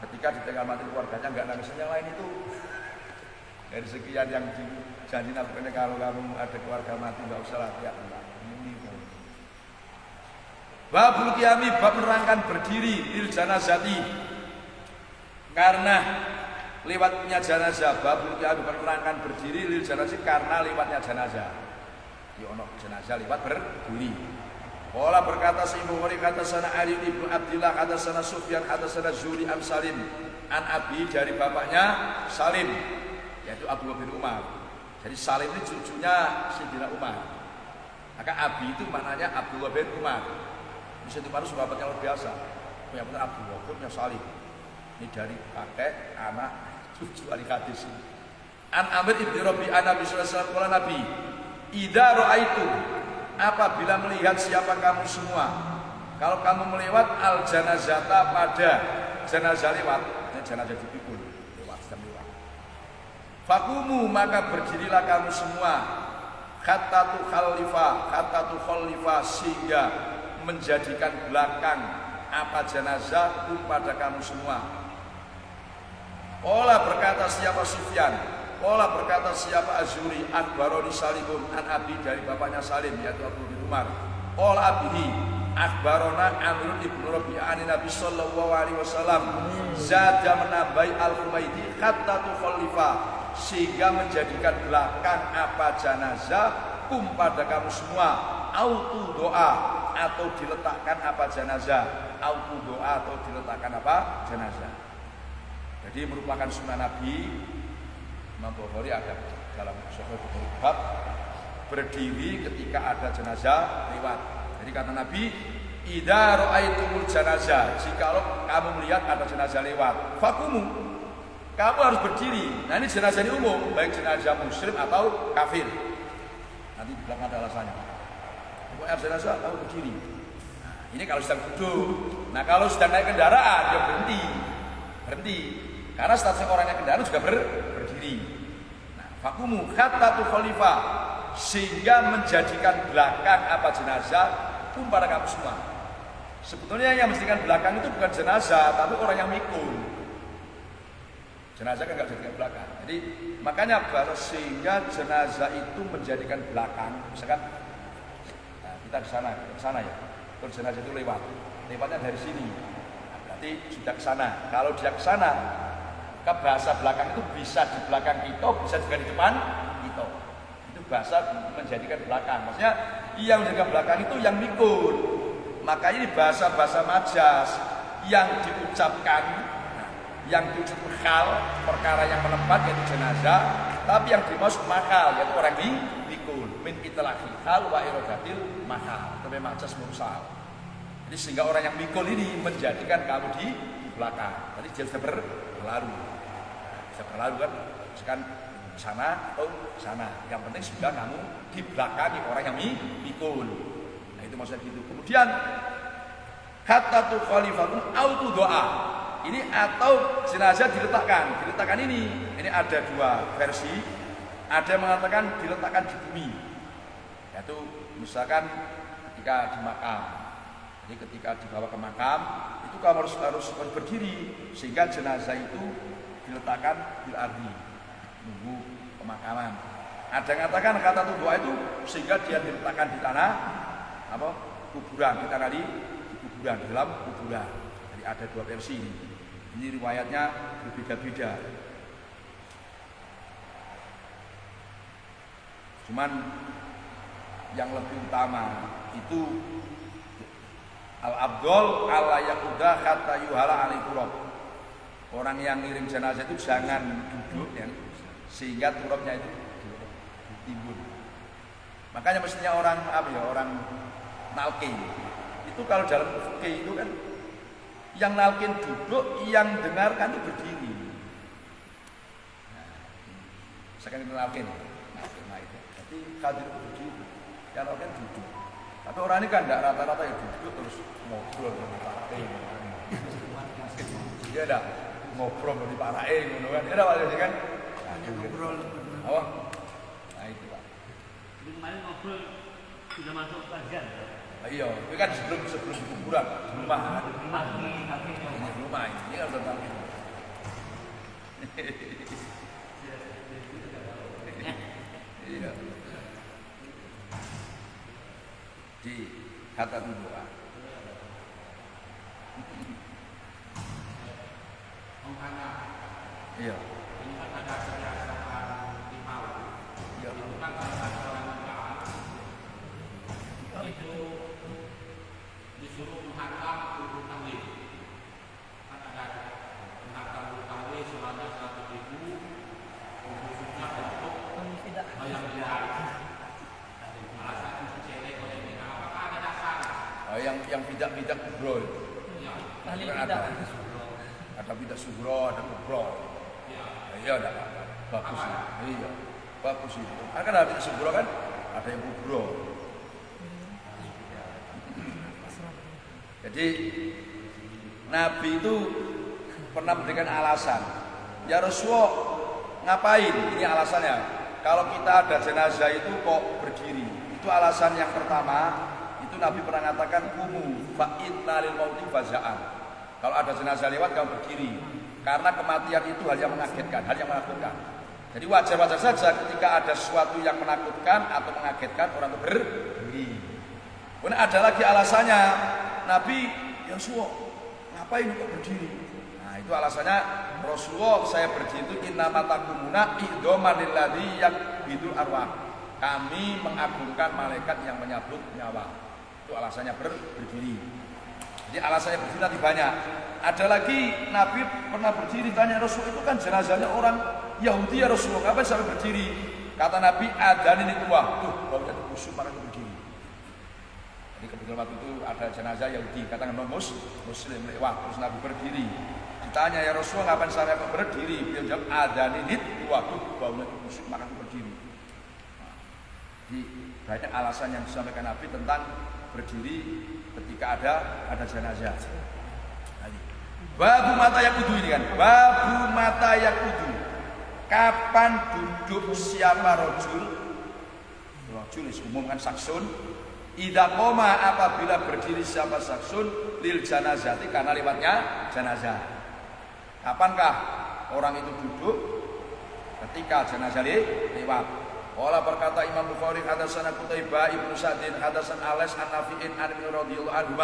ketika ditinggal mati keluarganya, enggak nangis. Yang lain itu dari sekian yang janji Nabi, kalau kamu ada keluarga mati enggak usah lah ya. Babul qiyami, bab menerangkan berdiri lil janazati karena lewatnya jenazah. Babul qiyami, bab menerangkan berdiri lil janazati karena lewatnya jenazah. Ya ono jenazah lewat berdiri. Qala berkata si Bukhari kata sana Ali ibnu Abdillah kata sana Sufyan kata sana Zuri an Salim an Abi dari bapaknya Salim, yaitu Abdullah bin Umar. Jadi Salim ini cucunya Sayyidina Umar. Maka Abi itu maknanya Abdullah bin Umar. Bisa diparu sahabatnya luar biasa. Punya benar Abdullah, punya Salim. Ini dari kakek, anak, cucu ahli hadis. An Amir ibn Rabi an Nabi sallallahu alaihi wasallam Nabi, "Idza ra'aitu," apabila melihat siapa kamu semua, kalau kamu melewat al janazata pada jenazah lewat, ini jenazah dipikul lewat sedang lewat. Fakumu maka berdirilah kamu semua, hatta tu khalifa sehingga menjadikan belakang apa jenazah pada kamu semua. Ola berkata siapa Sufyan, ola berkata siapa Azuri, akbaroni Salimun an Abi dari bapaknya Salim yaitu Abdullah bin Umar. Ola abihi akbarona Amr ibnu Rabi'ah an Nabi sallallahu alaihi wasallam zada menambahi al-Humaidi hatta tu khalifa sehingga menjadikan belakang apa jenazah pada kamu semua. Autu doa atau diletakkan apa jenazah, autu doa atau diletakkan apa jenazah. Jadi merupakan sunnah Nabi. Imam Bukhari ada dalam Sahih Bukhari bab berdiri ketika ada jenazah lewat. Jadi kata Nabi, idza ra'aitumul janazah, jikalau kamu melihat ada jenazah lewat, fakumu, kamu harus berdiri. Nah ini jenazah ini umum, baik jenazah muslim atau kafir. Nanti di belakang ada alasannya. Pokoknya jenazah kamu berdiri. Nah, ini kalau sedang duduk. Nah kalau sedang naik kendaraan dia berhenti. Karena statusnya orangnya kendaraan juga berdiri. Nah, fakumu hatta tu khalifah sehingga menjadikan belakang apa jenazah pada kamu semua. Sebetulnya yang menjadikan belakang itu bukan jenazah, tapi orang yang mikul. Jenazah kan nggak jadikan belakang. Jadi makanya bahasa sehingga jenazah itu menjadikan belakang. Misalkan kita ke sana ya. Terus jenazah itu lewatnya dari sini. Nah, berarti sudah ke sana. Kalau dia ke sana, maka bahasa belakang itu bisa di belakang kita, bisa juga di depan kita. Itu bahasa menjadikan belakang. Maksudnya yang menjadikan belakang itu yang mikul. Makanya ini bahasa majas yang diucapkan, yang diucapkan hal perkara yang menempat yaitu jenazah, tapi yang dimaksud mahal yaitu orang mikul. Min itlaqi hal wa iradatil mahal, tapi majas mursal. Jadi sehingga orang yang mikul ini menjadikan kamu di belakang. Tadi dia sudah berlalu. Bisa berlalu kan, misalkan sana atau sana. Yang penting sudah kamu di belakangi orang yang mikul. Nah itu maksudnya gitu. Kemudian kata tu khalifatun autu doa. Ini atau jenazah diletakkan ini ada dua versi. Ada yang mengatakan diletakkan di bumi, yaitu misalkan ketika di makam. Jadi ketika dibawa ke makam itu kamu harus berdiri sehingga jenazah itu diletakkan di ardi nunggu pemakaman. Ada yang mengatakan kata tu doa itu sehingga dia diletakkan di tanah kuburan, di tanah di kuburan, dalam kuburan. Jadi ada dua versi ini. Ini riwayatnya berbeda-beda. Cuman yang lebih utama itu al-abdol ala yakuda kata yuhala alikurab. Orang yang ngirim jenazah itu jangan duduk ya, sehingga turabnya itu ditimbun. Makanya mestinya orang nalkin itu kalau dalam fikih itu kan yang nalkin duduk, yang dengarkan itu berdiri. Nah, sekarang kita nalkin itu. Jadi hadir berdiri, yang nalkin duduk. Tapi orang ini kan tidak rata-rata ya duduk terus ngobrol dengan partai. Dia ada ngobrol dengan partai, kan? Dia ada apa kan? Ngobrol. Apa? Nah itu Pak. Jadi kemarin ngobrol sudah masuk kajian. Iya, itu kan sebelum kuburan, rumah. Rumah ini kan tentang itu. Iya. Di kata doa. Iya. Ini kan ada kebiasaan di Palu. Iya. Itu kan ada orang itu disuruh menghantam urut tahlil. Kan ada menghantam urut tahlil sebanyak 100.000 khususnya untuk bayang jihad. Alasan cewek oleh mereka apakah ada dasar? Yang bidak kubro. Ahli Kan bidak. ada bidak subro, ada kubro. Iya ada apa? Bagus sih. Iya. Bagus itu. Kan ada bidak subro kan? Ada yang kubro. Jadi Nabi itu pernah memberikan alasan. Ya Rasulullah, ngapain? Ini alasannya. Kalau kita ada jenazah itu kok berdiri? Itu alasan yang pertama. Itu Nabi pernah mengatakan kumu fa inna lil mauti faza'an. Kalau ada jenazah lewat kamu berdiri. Karena kematian itu hal yang mengagetkan, hal yang menakutkan. Jadi wajar-wajar saja ketika ada sesuatu yang menakutkan atau mengagetkan orang itu berdiri. Kemudian ada lagi alasannya. Nabi yang suwok ngapain kok berdiri? Nah itu alasannya Rasulullah saya berdiri itu innamatakumuna idhomanil ladzi yakbidul arwah. Kami mengagungkan malaikat yang menyabut nyawa. Itu alasannya berdiri. Jadi alasannya berdiri nanti banyak. Ada lagi Nabi pernah berdiri tanya Rasul itu kan jenazahnya orang Yahudi ya Rasulullah, ngapain sampai berdiri? Kata Nabi adanin itu wah, baunya itu busuk maka itu berdiri. Jadi kebetulan waktu itu ada jenazah Yahudi, katakan Muslim lewat, terus Nabi berdiri. Ditanya ya Rasulullah ngapain saya berdiri? Beliau jawab adaninit, waduh baunya itu busuk maka itu berdiri. Nah, jadi banyak alasan yang disampaikan Nabi tentang berdiri ketika ada jenazah. Babu mata yakudu ini kan, babu mata yakudu. Kapan duduk siapa rojul? Rojul umum kan saksun. Idza qoma apabila berdiri siapa saksun lil janazati karena lewatnya jenazah. Kapankah orang itu duduk? Ketika jenazah lewat. Qala berkata Imam Bukhari hadatsana Qutaibah ibnu Sa'din hadatsana Alas an Nafi'in an Ibnu radhiyallahu anhu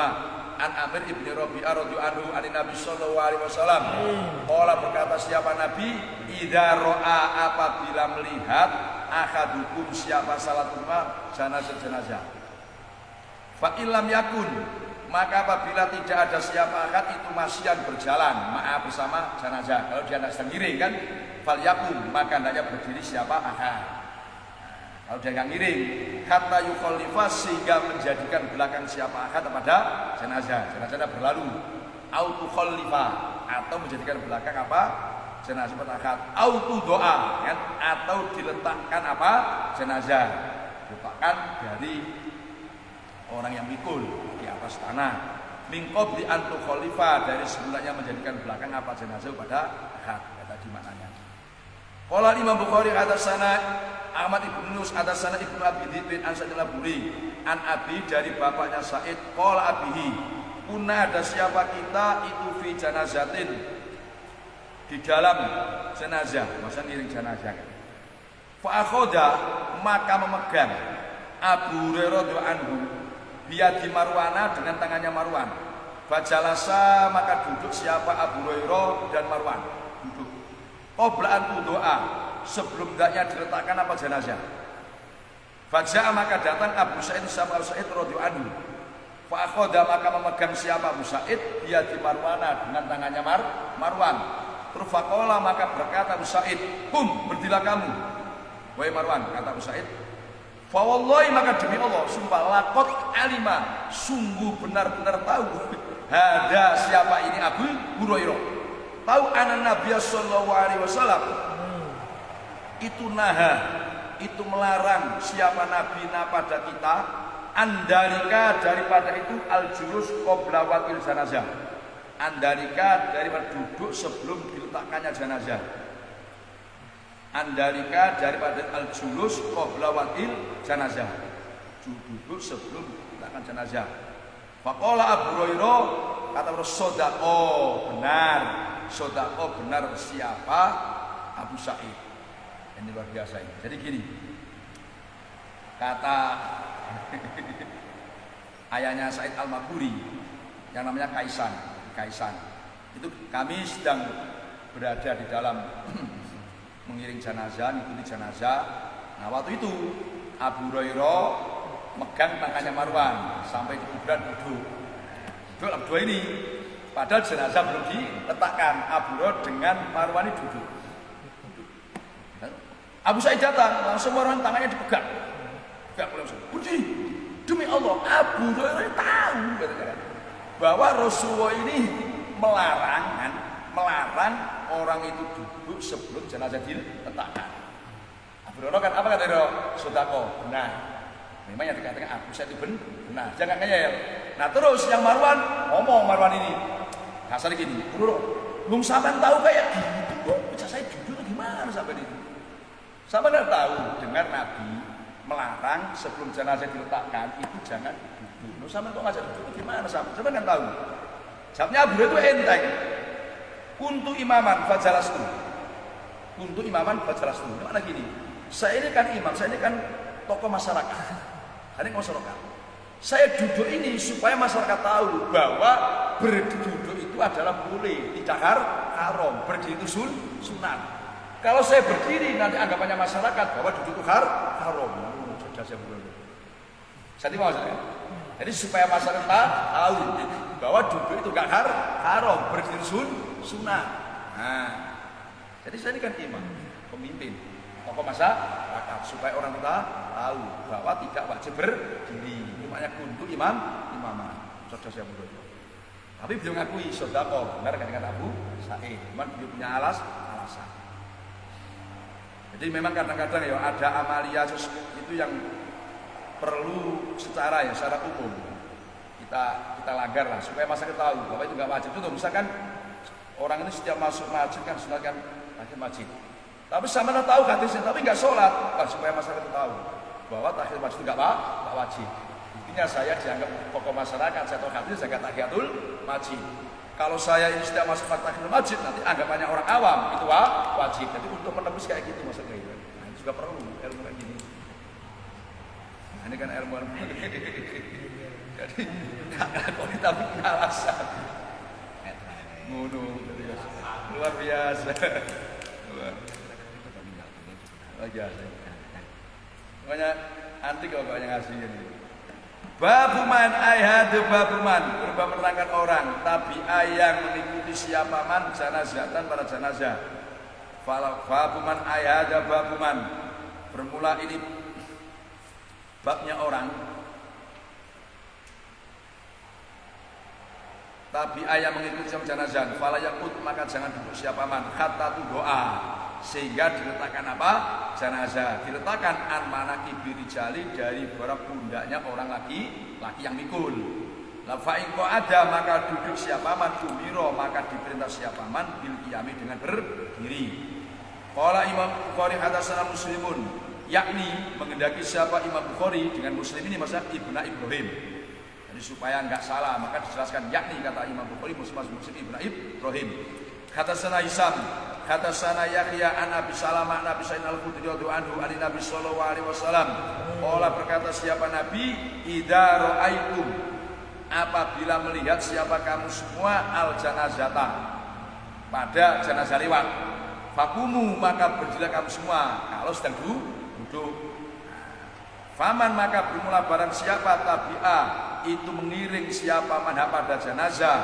an Amir ibnu Rabi'ah radhiyallahu anhu an Nabi sallallahu alaihi wasallam. Qala berkata siapa Nabi idza ra'a apabila melihat ahadukum siapa salatuma jenazah. Fa illam yakun maka apabila tidak ada siapa akad itu masyian berjalan ma'a bersama jenazah. Kalau dia sedang ngiring kan fal yakum maka hendaknya berdiri siapa akad. Kalau dia nggak ngiring, kata yukholifah sehingga menjadikan belakang siapa akad pada jenazah berlalu. Autukholifah atau menjadikan belakang apa? Jenazah akad. Autu doa, ya, atau diletakkan apa? Jenazah. Diletakkan dari orang yang mikul di atas tanah. Mingkob di antu khalifah, dari sebelumnya menjadikan belakang apa? Jenazah pada akad. Ya, tadi maknanya. Qala Imam Bukhari atas sana Ahmad ibn Yunus atas sana Ibnu Abi Dzib bin Ansar al-Buri an Abi dari bapaknya Sa'id qala abihi kuna ada siapa kita itu fi janazatin di dalam jenazah, maksudnya ngiring jenazah kan. Fa akhoda maka memegang Abu Hurairah radhiyallahu anhu biyadi Marwana dengan tangannya Marwan. Fajalasa maka duduk siapa Abu Hurairah dan Marwan duduk. Qoblaan doa sebelum hendaknya diletakkan apa jenazah. Faja'a maka datang Abu Sa'id sama Abu Sa'id radhiyallahu anhu. Fa akhoda maka memegang siapa Abu Sa'id biyadi Marwana dengan tangannya Marwan. Terus faqala maka berkata Abu Sa'id, berdirilah kamu. Wahai Marwan, kata Abu Sa'id. Fa wallahi maka demi Allah, sumpah laqad alima, sungguh benar-benar tahu. Hada siapa ini Abu Hurairah. Tahu anak Nabi sallallahu alaihi wasallam itu naha, itu melarang siapa Nabi pada kita andalika daripada itu al-julus qabla waqil janazah. Andalika daripada duduk sebelum diletakkannya jenazah. Andalika daripada al-julus qabla waqil janazah. Duduk sebelum diletakkan jenazah. Faqala Abu Hurairah kata Rasulullah, benar. Sodako benar siapa Abu Sa'id. Ini luar biasa ini. Jadi gini, kata ayahnya Sa'id Al-Maqburi yang namanya Kaisan. Itu kami sedang berada di dalam mengiring jenazah, mengikuti jenazah. Nah waktu itu Abu Hurairah megang tangannya Marwan sampai di kuburan duduk. Duduk berdua ini. Padahal jenazah belum diletakkan. Abu Hurairah dengan Marwan ini duduk. Abu Sa'id datang, langsung Marwan tangannya dipegang. Langsung. Budi, demi Allah, Abu Hurairah tahu bahwa Rasulullah ini melarang orang itu duduk sebelum jenazah diletakkan. Abu Hurairah kan apa kata dia? Sodako, benar. Memang yang dikatakan Abu Sa'id itu benar, jangan ngeyel. Nah terus yang Marwan ini kasarnya gini, belum sampai tahu kayak gitu, bisa saya jujur gimana sampai itu? Sampai nggak tahu dengar Nabi melarang sebelum jenazah diletakkan itu jangan duduk. Lu sampai kok ngajak duduk gimana sampai nggak tahu? Jawabnya Abu Hurairah itu enteng. Kuntu imaman fajalastu. Gimana gini? Saya ini kan imam, saya ini kan tokoh masyarakat. Ini masyarakat. Saya duduk ini supaya masyarakat tahu bahwa berduduk itu adalah boleh, tidak haram. Berdiri itu sunat. Kalau saya berdiri nanti anggapannya masyarakat bahwa duduk itu haram. Saya mau saya. Jadi supaya masyarakat tahu bahwa duduk itu gak haram, berdiri sunat. Nah, jadi saya ini kan imam, pemimpin, tokoh masyarakat supaya orang kita tahu bahwa tidak wajib berdiri. Namanya kuntu imaman. Saudara saya bodoh. Tapi beliau ngakui sodako benar dengan Abu Sa'id. Cuman beliau punya alasan. Jadi memang kadang-kadang ya ada amalia itu yang perlu secara umum kita langgar lah supaya masyarakat tahu bahwa itu nggak wajib. Itu misalkan orang ini setiap masuk masjid kan sunatkan tahiyatul masjid. Tapi sama tahu hadisnya tapi nggak sholat, supaya masyarakat tahu bahwa tahiyatul masjid itu nggak wajib. Intinya saya dianggap tokoh masyarakat, saya tahu hadis, saya kata tahiyatul masjid. Kalau saya ini setiap masuk tahiyatul masjid, nanti anggapannya orang awam itu wajib. Jadi untuk menembus kayak gitu maksudnya itu. Nah, ini juga perlu ilmu kayak gini. Nah, ini kan ilmu. Jadi kalau tapi alasan. Luar biasa. Luar biasa. Pokoknya antik kalau banyak ngasih ini. Babuman ayhadu babuman berubah menerangkan orang tapi ayang mengikuti siapa man janazatan pada jenazah. Babuman ayhadu babuman bermula ini babnya orang tabi'ah yang mengikuti jenazah, fala yakut maka jangan duduk siapa man hatta doa sehingga diletakkan apa? Jenazah diletakkan an manaki birijali dari beberapa pundaknya orang laki yang mikul. La fa in ada maka duduk siapa man umiro maka diperintah siapa man bil qiyami dengan berdiri. Qala Imam Bukhari hadatsana Muslimun, yakni mengendaki siapa Imam Bukhari dengan Muslim ini maksudnya Ibnu Ibrahim. Jadi supaya enggak salah maka dijelaskan yakni kata Imam Bukhari Muslim Ibnu Ibrahim. Hadatsana Hisam, hadatsana Yahya an Abi Salamah an Abi Sa'id al-Khudri radhiyallahu anhu an Nabi sallallahu alaihi wasallam. Qala berkata siapa Nabi, idza ra'aitum apabila melihat siapa kamu semua al janazata pada jenazah lewat, fakumu maka berdirilah kamu semua kalau sedang duduk. Faman maka bermula barang siapa tabi'ah itu mengiring siapa man pada jenazah,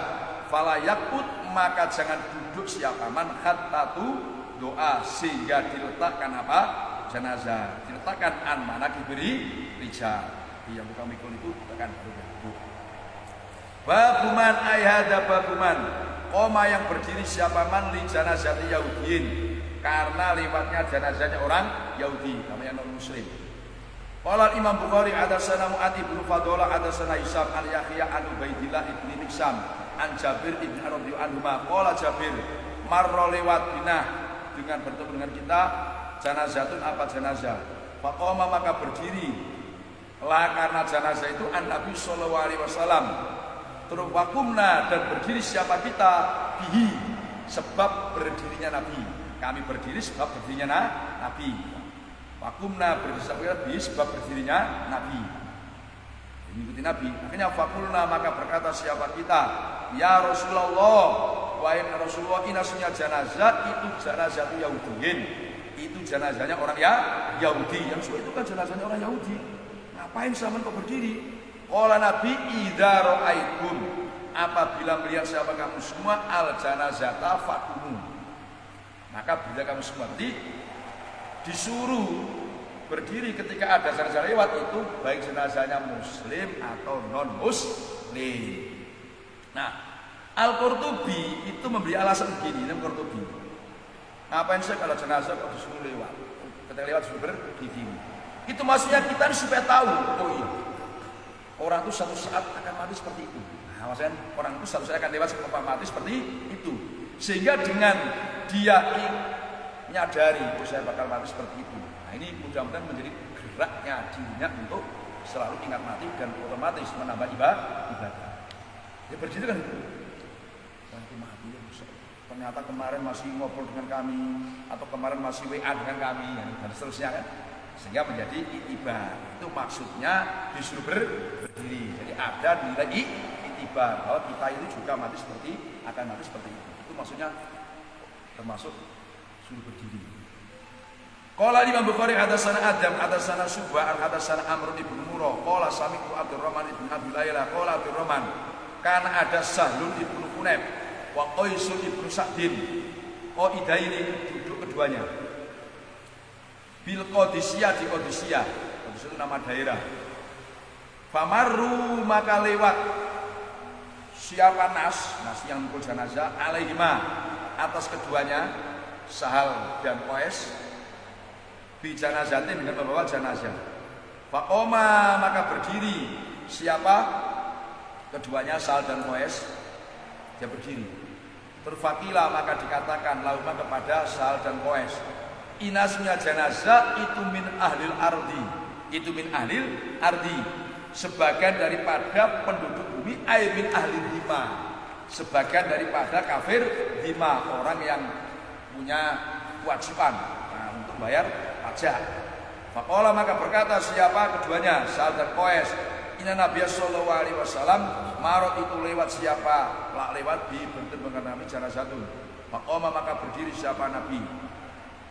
fala yakut maka jangan duduk siapa man hatta doa sehingga diletakkan apa? Jenazah diletakkan an mana diberi rijal yang bukan mikul itu tekan duduk. Babuman ayhada babuman koma yang berdiri siapa man li janazati Yahudiin karena lewatnya jenazahnya orang Yahudi namanya non muslim. Qala Imam Bukhari hadatsana Mu'adz bin Fadalah hadatsana Hisam an Yahya an Ubaidillah ibn Miksam an Jabir ibn radhiyallahu anhu qala Jabir marra lewat bina dengan bertemu dengan kita janazatun apa jenazah faqama maka berdiri lah karena jenazah itu an Nabi sallallahu alaihi wasallam terus wakumna dan berdiri siapa kita bihi sebab berdirinya Nabi kami berdiri sebab berdirinya Nabi wakumna berdiri sebab berdirinya Nabi mengikuti Nabi akhirnya fakulna maka berkata siapa kita ya Rasulullah wahai Rasulullah inasunya jenazah itu jenazah Yahudiin itu jenazahnya orang Yahudi yang itu kan jenazahnya orang Yahudi ngapain sama kok berdiri. Qala Nabi idza ra'aitum apabila melihat siapa kamu semua al janazata fakumu maka bila kamu semua disuruh berdiri ketika ada jenazah lewat itu baik jenazahnya muslim atau non muslim. Nah, Al-Qurtubi itu memberi alasan begini, Al-Qurtubi. Ngapain sih kalau jenazah kok disuruh lewat? Ketika lewat disuruh berdiri. Itu maksudnya kita supaya tahu, oh iya. Orang itu satu saat akan mati seperti itu. Nah, maksudnya orang itu satu saat akan lewat seperti mati seperti itu. Sehingga dengan dia menyadari, oh saya bakal mati seperti itu. Nah ini mudah-mudahan menjadi geraknya dirinya untuk selalu ingat mati dan otomatis menambah ibadah. Ya berdiri kan itu. Nanti mati ya, ternyata kemarin masih ngobrol dengan kami atau kemarin masih WA dengan kami dan seterusnya kan. Sehingga menjadi itibar. Itu maksudnya disuruh berdiri. Jadi ada nilai itibar bahwa kita itu juga akan mati seperti itu. Itu maksudnya termasuk suruh berdiri. Qala Imam Bukhari hadatsana Adam hadatsana Subah hadatsana Amr ibn Murrah qala sami'tu Abdurrahman ibn Abi Layla qala Abdurrahman kana ada Sahlun ibn Hunayf wa Qaisun ibn Sa'din qaidaini duduk keduanya bil Qadisiyah di Qadisiyah itu nama daerah famarru maka lewat siapa nas yang mukul jenazah alaihima atas keduanya Sahal dan Qais bi janazatin dengan membawa jenazah. Faqoma maka berdiri siapa keduanya Sahal dan Qais dia berdiri. Terfakila maka dikatakan lauma kepada Sahal dan Qais inasnya jenazah itu min ahlil ardi itu min ahlil ardi sebagian daripada penduduk bumi ay min ahlil hima sebagian daripada kafir hima orang yang punya kewajiban untuk bayar pajak. Faqala maka berkata siapa keduanya Sa'ad dan Qais inna Nabi sallallahu alaihi wasallam marot itu lewat siapa lewat di bertemu dengan Nabi janazatun. Faqama maka berdiri siapa Nabi.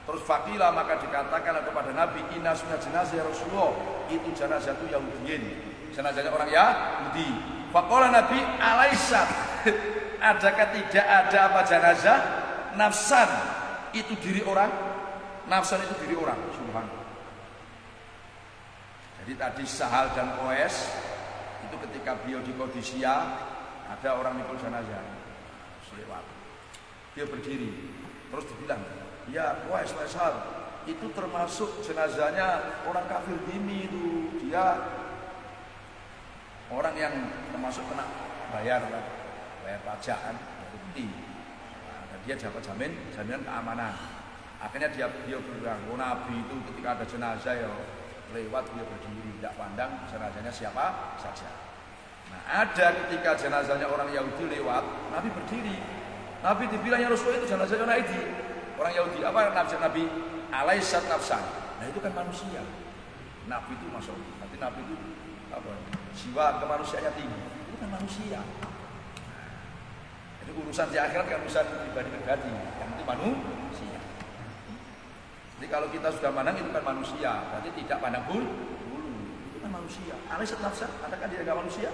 Terus faqila maka dikatakan kepada Nabi inna sunnah jenazah Rasulullah itu jenazah itu Yahudiin jenazahnya orang Yahudi. Faqala Nabi alaisat adakah tidak ada apa jenazah nafsan itu diri orang, nafsan itu diri orang, subhanallah. Jadi tadi Sahal dan Qais itu ketika beliau di Qadisiyah ada orang mikul jenazah lewat, dia berdiri, terus dibilang, ya Qais Faisal, itu termasuk jenazahnya orang kafir ini itu, dia orang yang termasuk kena bayar pajak kan, bukti. Nah, dia dapat jaminan keamanan. Akhirnya dia bilang, oh Nabi itu ketika ada jenazah ya lewat dia berdiri, tidak pandang jenazahnya siapa saja. Nah, ada ketika jenazahnya orang Yahudi lewat, Nabi berdiri. Nabi dibilang ya Rasulullah itu jenazahnya Nabi. Orang Yahudi apa Nabi alaisat nafsan. Nah itu kan manusia. Nabi itu masuk. Nanti Nabi itu apa? Jiwa kemanusiaannya tinggi. Itu kan manusia. Jadi urusan di akhirat kan urusan pribadi. Yang penting manusia. Jadi kalau kita sudah pandang itu kan manusia. Berarti tidak pandang bulu. Itu kan manusia. Alaisat nafsan. Adakah dia enggak manusia?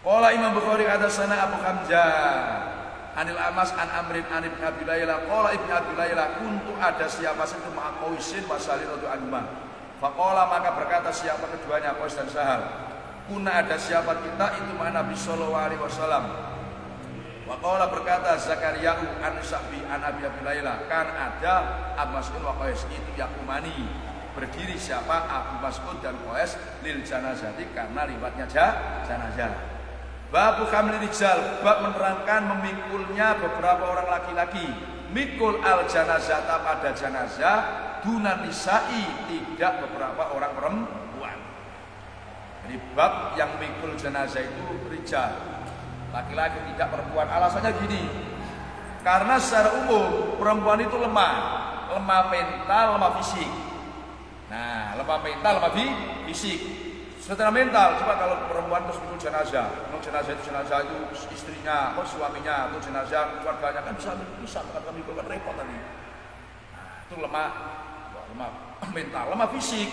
Qala Imam Bukhari hadatsana Abu Hamzah Anil Amas an Amrin an Ibn Abi Layla qala Ibn Abi Layla kuntu ada siapa itu ma'a Qaisin wa Sahal radhiyallahu anhuma. Faqala maka berkata siapa keduanya Qais dan Sahal. Kuna ada siapa kita itu ma'a Nabi sallallahu alaihi wasallam. Wa qala berkata Zakaria an Sa'bi an Abi Layla kan ada Abu Mas'ud wa Qais itu yakumani. Berdiri siapa Abu Mas'ud dan Qais lil janazati karena liwatnya jenazah. Bab hamli rijal, bab menerangkan memikulnya beberapa orang laki-laki. Mikul al janazata pada jenazah, dunan nisa'i tidak beberapa orang perempuan. Jadi bab yang mikul jenazah itu rijal, laki-laki tidak perempuan. Alasannya gini, karena secara umum perempuan itu lemah mental, lemah fisik. Nah, lemah mental, lemah fisik. Secara mental, coba kalau perempuan terus mikul jenazah, jenazah itu istrinya, atau suaminya, atau jenazah keluarganya kan bisa kan mikul kan repot tadi. Nah, itu lemah mental, lemah fisik.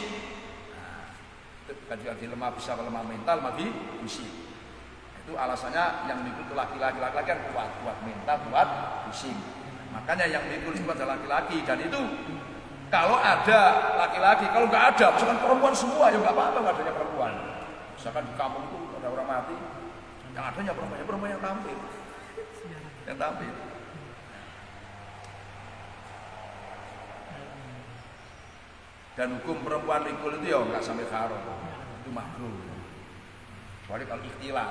Nah, itu lemah bisa lemah mental, lemah fisik. Itu alasannya yang mikul itu laki-laki kan kuat mental, kuat fisik. Makanya yang mikul itu adalah laki-laki dan itu kalau ada laki-laki, kalau nggak ada, misalkan perempuan semua, ya nggak apa-apa nggak adanya perempuan. Misalkan di kampung itu ada orang mati, yang adanya perempuan yang tampil, Dan hukum perempuan mikul itu ya nggak sampai haram, itu makruh. Kecuali kalau ikhtilat,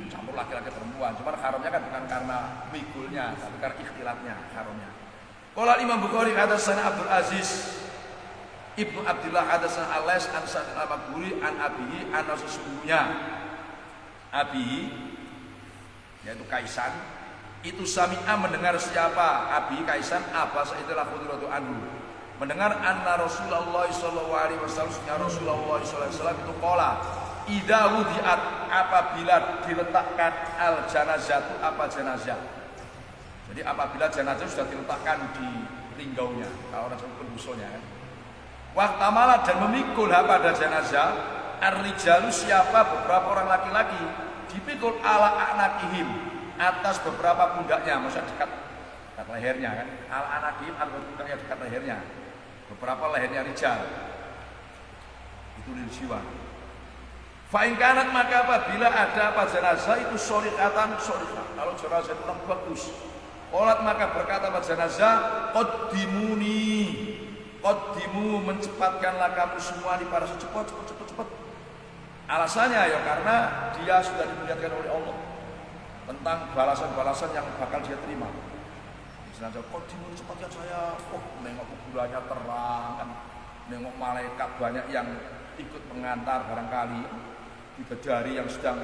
campur laki-laki perempuan, cuman haramnya kan bukan karena mikulnya, tapi karena ikhtilatnya haramnya. Qala Imam Bukhari hadatsana Abdul Aziz Ibnu Abdullah hadatsana Alais an Sa'id al-Maqburi an abihi an sesungguhnya abihi yaitu Kaisan itu sami'a mendengar siapa abihi Kaisan Aba Sa'id al-Khudri anhu mendengar anna Rasulullah sallallahu alaihi wasallam Rasulullah sallallahu alaihi wasallam itu qala idza wudi'at apabila diletakkan al janazatu apa jenazah. Jadi apabila jenazah sudah diletakkan di linggaunya, kalau orang sebut pendusulnya kan. Waqtamala dan memikul pada jenazah, ar-rijalu siapa beberapa orang laki-laki dipikul ala anakihim atas beberapa pundaknya, maksudnya dekat lehernya kan. Ala anakihim pundaknya dekat lehernya. Beberapa lehernya rijal. Itu lil jiwa. Fa in kanat maka apabila ada apa jenazah itu sorikatan sorikah. Kalau jenazah itu orang bagus. Olat maka berkata pada jenazah, qaddimu mencepatkanlah kamu semua di para cepat. Alasannya ya karena dia sudah dimuliakan oleh Allah tentang balasan-balasan yang bakal dia terima. Jenazah qaddimu cepatkan saya, nengok kuburannya terang kan, nengok malaikat banyak yang ikut mengantar barangkali bidadari yang sedang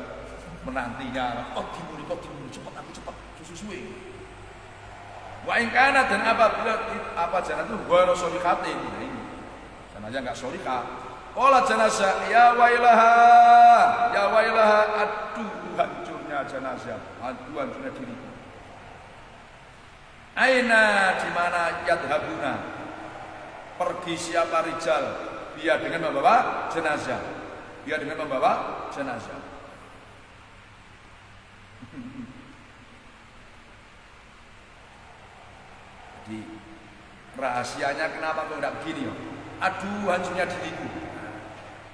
menantinya. Qaddimu cepat susu-susu. Wa in kana dan apabila apa jenazah itu wa rasulikatin. Nah ini. Jenazah enggak solika. Qala jenazah ya wailaha aduh hancurnya jenazah. Aduh hancurnya diriku. Aina di mana yadhabuna? Pergi siapa rijal? Dia dengan membawa jenazah. Jadi rahasianya kenapa kok enggak begini ya? Aduh hancurnya diriku.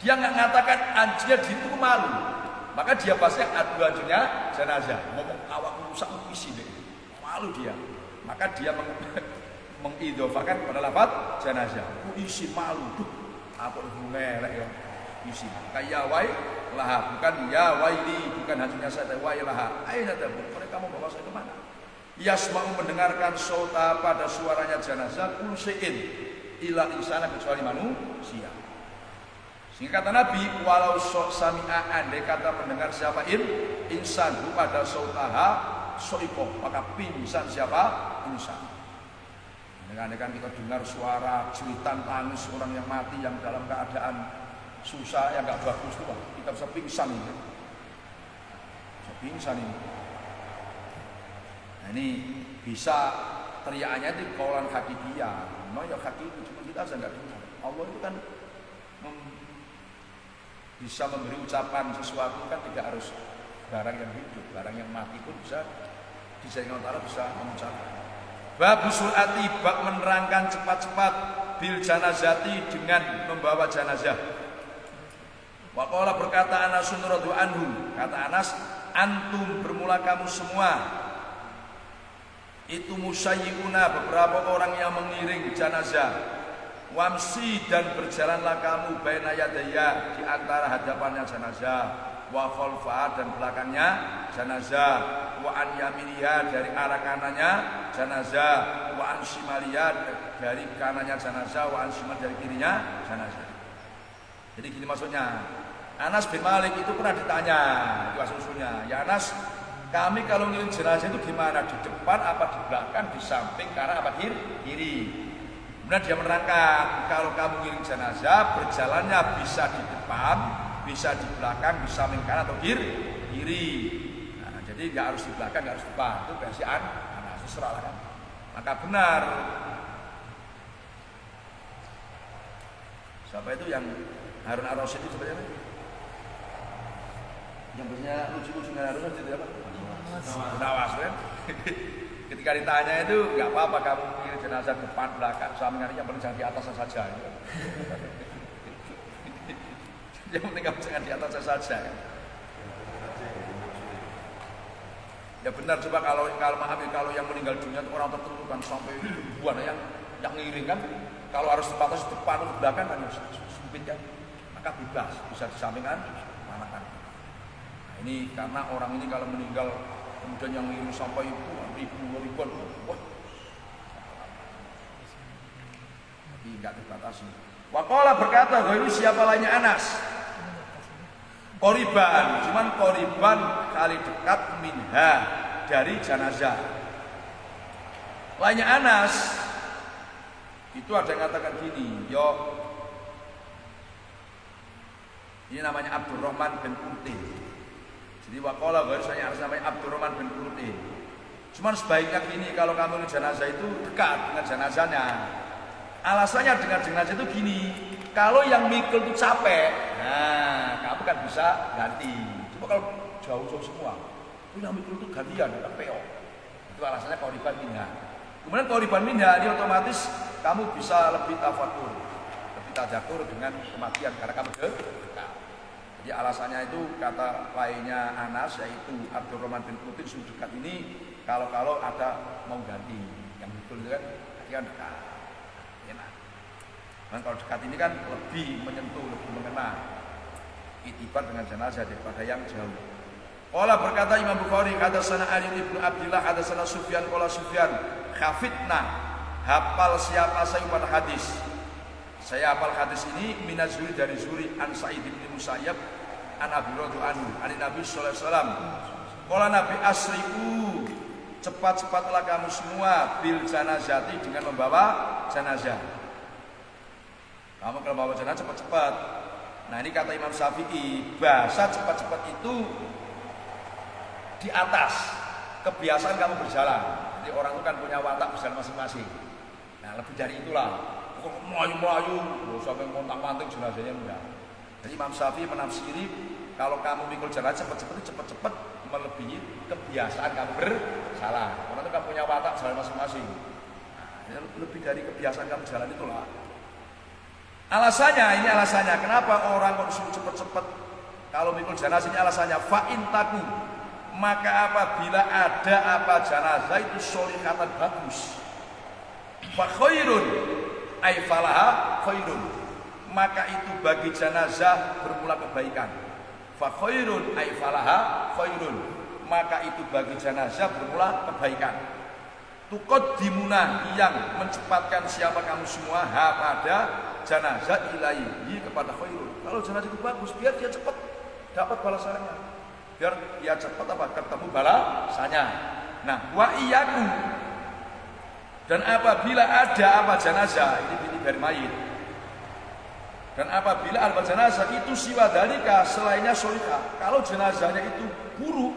Dia enggak mengatakan hancurnya diriku malu. Maka dia bahasnya adwajunya jenazah. Ngomong awak rusak isi deh. Malu dia. Maka dia mengidofakan pada lafaz jenazah. Isi malu. Duh, aku ngelek ya. Isi. Kayak wai laha, bukan ya waili, bukan hancunya saya wai laha. Aina tabun. Mereka mau bawa saya ke mana? Yasma'u mendengarkan sauta pada suaranya jenazah kulsein ila insana kecuali manusia. Sehingga kata Nabi, walau sami'a andai kata mendengar siapa insan pada sautaha soiko, maka pingsan siapa insan. Andai kan kita dengar suara jeritan tangis orang yang mati yang dalam keadaan susah yang nggak bagus tuh, kita bisa pingsan ini. Bisa pingsan ini. Nah, ini bisa teriakannya itu kaulan hakikiyah. Memang ya hakiki, cuma kita saja nggak dengar. Allah itu kan bisa memberi ucapan sesuatu kan tidak harus barang yang hidup, barang yang mati pun bisa disayang Allah bisa mengucapkan. Bab surati, bab menerangkan cepat-cepat bil janazati dengan membawa jenazah. Waqala berkata Anas radhiyallahu anhu, kata Anas, antum bermula kamu semua itu musayyiuna, beberapa orang yang mengiring jenazah. Wamsi, dan berjalanlah kamu baina yadaya, di antara hadapannya jenazah, wa khalfa, dan belakangnya jenazah, wa an yaminiya, dari arah kanannya jenazah, wa an shimaliya, dari kanannya jenazah, wa an shimal, dari kirinya jenazah. Jadi gini maksudnya. Anas bin Malik itu pernah ditanya, itu asal-usulnya, ya Anas, kami kalau ngirim jenazah itu gimana? Di depan apa di belakang, di samping, kanan apa kiri? Kemudian dia menerangkan, kalau kamu ngirim jenazah, berjalannya bisa di depan, bisa di belakang, di samping kanan atau kiri. Nah, jadi nggak harus di belakang, nggak harus di depan. Itu versi Anas, terserah kan. Maka benar. Siapa itu yang Harun ar-Rasyid itu sebenarnya? Yang biasanya lucu-lucu dengan Harun ar-Rasyid itu apa? Nawas kan? Ketika ditanya itu, nggak apa-apa kamu ngirim jenazah depan, belakang, samping, yang penting jangan di atasnya saja. Yang penting kamu jangan di atasnya saja. Ya benar, coba kalau yang meninggal dunia itu orang tertentu kan sampai ribuan yang ngiring kan, kalau harus dibatasi depan atau belakang kan sempit kan, maka bebas bisa disampingkan mana kan. Nah, ini karena orang ini kalau meninggal kemudian yang ngiring sampai ribuan, wah, tapi nggak dibatasi. Waqala berkata, ini siapa lainnya Anas? Qoriban, cuman qoriban kali dekat minha, dari jenazah. Lainnya Anas itu ada yang katakan gini, ini namanya Abdurrahman bin Qurtin. Jadi waqala bahasanya Anas namanya Abdurrahman bin Qurtin. Cuman sebaiknya gini, kalau kamu di jenazah itu dekat dengan jenazahnya. Alasannya dengan jenazah itu gini, kalau yang mikul itu capek, nah kamu kan bisa ganti. Coba kalau jauh-jauh semua, yang mikul itu gantian, kan peo. Itu alasannya qoriban minha. Kemudian qoriban minha ini otomatis kamu bisa lebih tafakur, lebih tadakur dengan kematian karena kamu dekat. Jadi alasannya itu kata lainnya Anas, yaitu Abdurrahman bin Qurtin, dekat ini kalau ada mau ganti yang mikul itu kan, berarti kan dekat. Enak. Dan kalau dekat ini kan lebih menyentuh, lebih mengena, itibar dengan jenazah daripada yang jauh. Qala berkata Imam Bukhari, hadatsana Ali bin Abdullah, hadatsana Sufyan, qala Sufyan, khafitna, hafal siapa saya pada hadis. Saya hafal hadis ini minazuri dari Zuri an Sa'id bin Musayyab an Abi Radhu anhu, an Nabi sallallahu alaihi wasallam. Qala Nabi asri'u, cepat-cepatlah kamu semua bil janazati, dengan membawa jenazah. Kamu kalau bawa jenazah cepat-cepat. Nah ini kata Imam Syafi'i, bahasa cepat-cepat itu di atas kebiasaan kamu berjalan. Jadi orang itu kan punya watak berjalan masing-masing. Nah lebih dari itulah, melayu-melayu, sampai montang-manting jenazahnya enggak. Jadi Imam Syafi'i menafsiri, kalau kamu mikul jenazah cepat-cepat melebihi kebiasaan kamu berjalan. Orang itu kan punya watak jalan masing-masing. Nah, lebih dari kebiasaan kamu jalan itulah. Alasannya, ini alasannya kenapa orang kok disuruh cepat-cepat Kalau mikul jenazah ini alasannya fa'in taku, maka apabila ada apa jenazah itu solihatan bagus, fa khairun ay falaha khairun, maka itu bagi jenazah bermula kebaikan. Fa khairun ay falaha khairun, maka itu bagi jenazah bermula kebaikan. Tuqaddimuna, yang mencepatkan siapa kamu semua ha pada jenazah ilaihi kepada khairun. Kalau jenazah itu bagus, biar dia cepat dapat balasannya, biar dia cepat ketemu balasannya. Nah, wa iyyakum, dan apabila ada apa jenazah ini dari mayit, dan apabila ada jenazah itu siwadalika selainnya solihah, kalau jenazahnya itu buruk,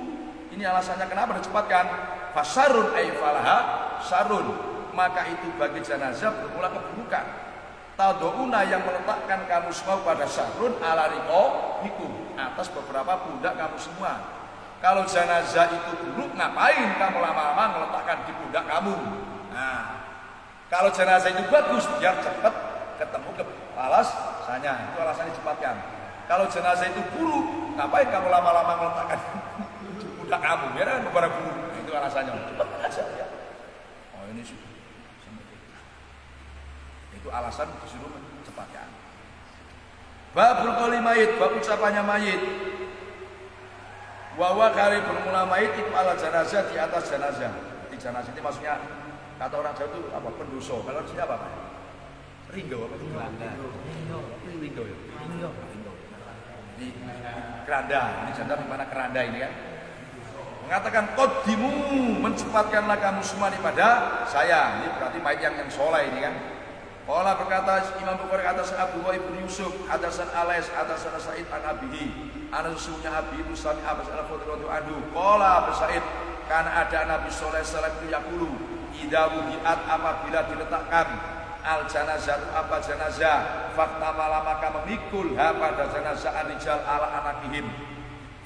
ini alasannya kenapa dicepatkan, fasarun ay falaha sarun, maka itu bagi jenazah bermula keburukan. Tadouna, yang meletakkan kamu semua pada sarun ala riqabikum, atas beberapa pundak kamu semua. Kalau jenazah itu buruk, ngapain kamu lama-lama meletakkan di pundak kamu? Nah, kalau jenazah itu bagus, biar cepat ketemu balasannya, itu alasannya cepatkan. Kalau jenazah itu buruk, ngapain kamu lama-lama meletakkan di pundak kamu? Biar beberapa buruk, itu alasannya. Cepatkan aja ya. Oh ini sudah. Itu alasan disuruh mencepatkan. Babul qauli mayit, bab ucapannya mayit. Wawa kali bermula mayit itu ala jenazah, di atas jenazah. Di jenazah ini maksudnya kata orang Jawa itu apa? Pendoso. Kalau di sini apa? Ringgo apa? Ringgo ya. Di keranda. Ini jenazah di mana keranda ini kan? Mengatakan qaddimu, mencepatkanlah kamu semua pada saya. Ini berarti mayit yang soleh ini kan. Qala berkata Imam Bukhari atas Abu Ibn Yusuf, hadasan Alais, hadasan Sa'id an Abihi, ana sesungguhnya Abi itu sami Abbas al-Khudri radhiyallahu anhu. Qala Abu Sa'id, karena ada Nabi sallallahu alaihi wasallam yaqulu, idza wudi'at, apabila diletakkan al janazah apa jenazah, faktamala maka memikul ha pada jenazah rijal ala anakihim.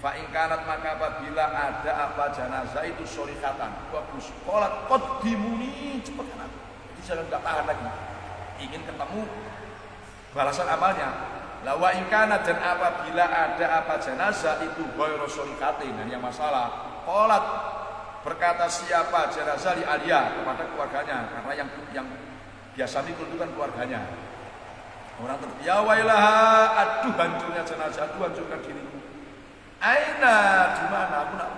Fa in kanat, maka apabila ada apa jenazah itu solihatan bagus, qala qaddimuni, cepatkan aku. Jadi jangan enggak tahan lagi, ingin ketemu balasan amalnya. Lawa ingkana, dan apabila ada apa jenazah itu ghairu solihatin, dan yang masalah qalat, berkata siapa jenazah li alia, kepada keluarganya, karena yang biasa mikul itu kan keluarganya. Orang terus ya wailaha, aduh hancurnya jenazah, aduh hancurkan diriku. Aina, di mana aku nak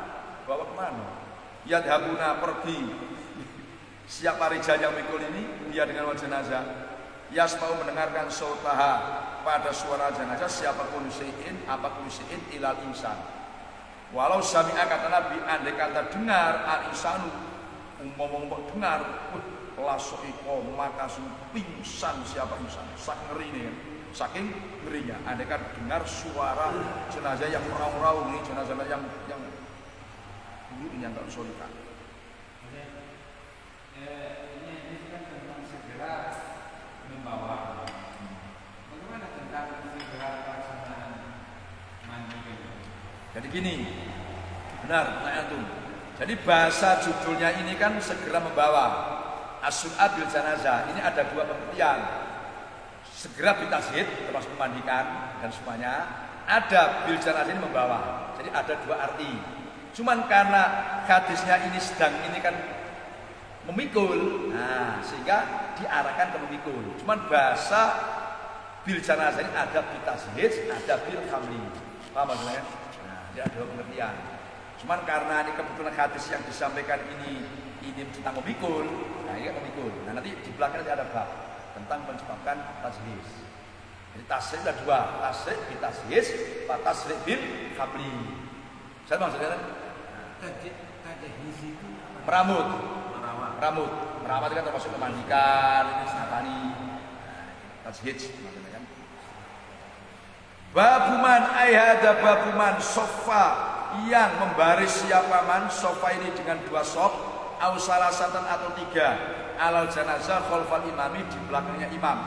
bawa kemana? Yadhabuna, pergi. Siapa rijal yang mikul ini, dia dengan jenazah. Yasma'u, mendengarkan sautaha, pada suara jenazah, siapa kulisiin, apa kulisiin ilal insan. Walau sami'a, kata Nabi, andai kata dengar al insanu, umum-umum dengar, lasoiko, maka pingsan siapa insan. Saking ngerinya, saking ngerinya. Andai kata dengar suara jenazah yang raung-raung, ini jenazah yang dulu ini yang tak solikan. Ini kan tentang segera membawa. Bagaimana tentang segera pelaksanaan mandi? Jadi gini, benar, antum. Jadi bahasa judulnya ini kan segera membawa. As-su'at bil janazah. Ini ada dua pengertian. Segera bitashid, termasuk memandikan dan semuanya. Ada bil janazah ini membawa. Jadi ada dua arti. Cuman karena hadisnya ini sedang ini kan memikul, nah sehingga diarahkan ke memikul. Cuman bahasa bil janazah ini ada bitashid, ada bil hamli. Paham maksudnya? Nah, dia ada dua pengertian. Cuman karena ini kebetulan hadis yang disampaikan ini tentang memikul, nah ini kan memikul. Nah nanti di belakang ada bab tentang menyebabkan tashdid. Jadi tashdid ada dua, tashdid bitashid, tashdid bil hamli. Saya maksudnya Tahdid itu meramut. Merawat itu kan termasuk memandikan, ini senapani. Tashdid maksudnya kan. Babuman ayhada, babuman sofa, yang membaris siapa man sofa ini dengan dua sop, au salasatan atau tiga, alal janazah khalfal imami, di belakangnya imam.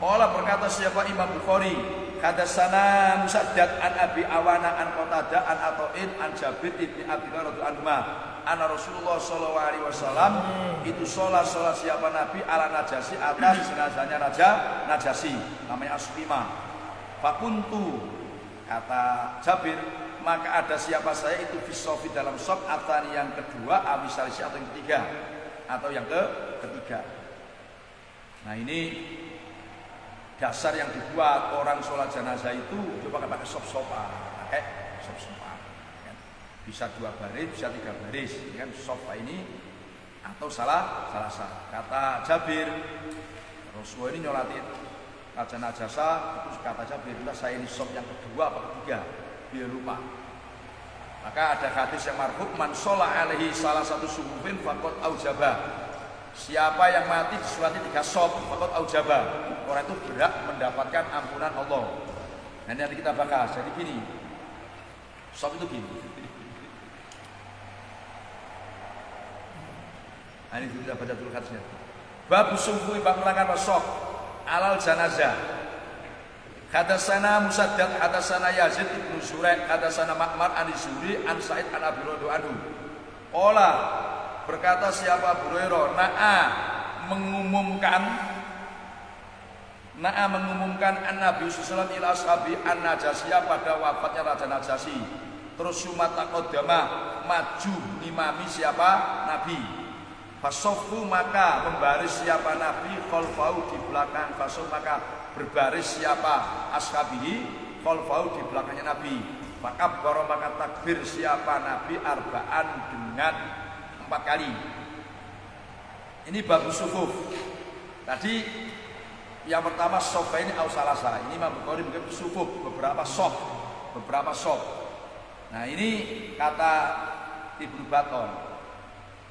Qala, berkata siapa Imam Bukhari, hadatsana Musaddad an Abi Awana an Qatadah an Athain an Jabir bin Abdullah radhiyallahu anhu, anna Rasulullah sallallahu alaihi wasallam itu sholat siapa Nabi ala Najasi, atas jenazahnya Najasi, namanya Aslimah. Fakuntu, Kata Jabir, maka ada siapa saya itu fisofi dalam sof atani yang kedua, awisalisi atau yang ketiga, atau yang ketiga. Nah ini dasar yang dibuat orang sholat jenazah itu dia pakai sof-sofan, pakai sof-sofan. Bisa 2 baris, bisa 3 baris, kan sofa ini atau salah. Kata Jabir, Rasulullah ini nyolatin jenazah, terus kata Jabir, saya ini sof yang kedua apa ketiga, dia lupa. Maka ada hadis yang marfu, man sholat alaihi salah satu suhufin faqad aujaba. Siapa yang mati disolati 3 sof faqad aujaba, orang itu berhak mendapatkan ampunan Allah. Nah ini nanti kita bahas. Jadi gini, sof itu gini. Nah, ini kita baca dulu hadisnya. Bab sufu bab menerangkan sof alal janazah. Hadatsana Musaddad hadatsana Yazid ibnu Suraih hadatsana Ma'mar an Zuhri an Sa'id an Abi Hurairah anhu. Qala berkata siapa Abu Hurairah, mengumumkan an Nabi sallallahu alaihi wasallam ila ashabi an Najasiyah pada wafatnya Raja Najasyi. Terus summa taqaddama maju imami siapa? Nabi. Fasofu maka membaris siapa Nabi, khalfahu di belakang, fasofu maka berbaris siapa ashabihi, khalfahu di belakangnya Nabi. Fakabbara maka takbir siapa Nabi arba'an dengan 4 kali. Ini bab sufuf. Tadi yang pertama sof ini ausalasa. Ini Imam Bukhari bikin sufuf beberapa sof. Nah ini kata Ibnu Battal.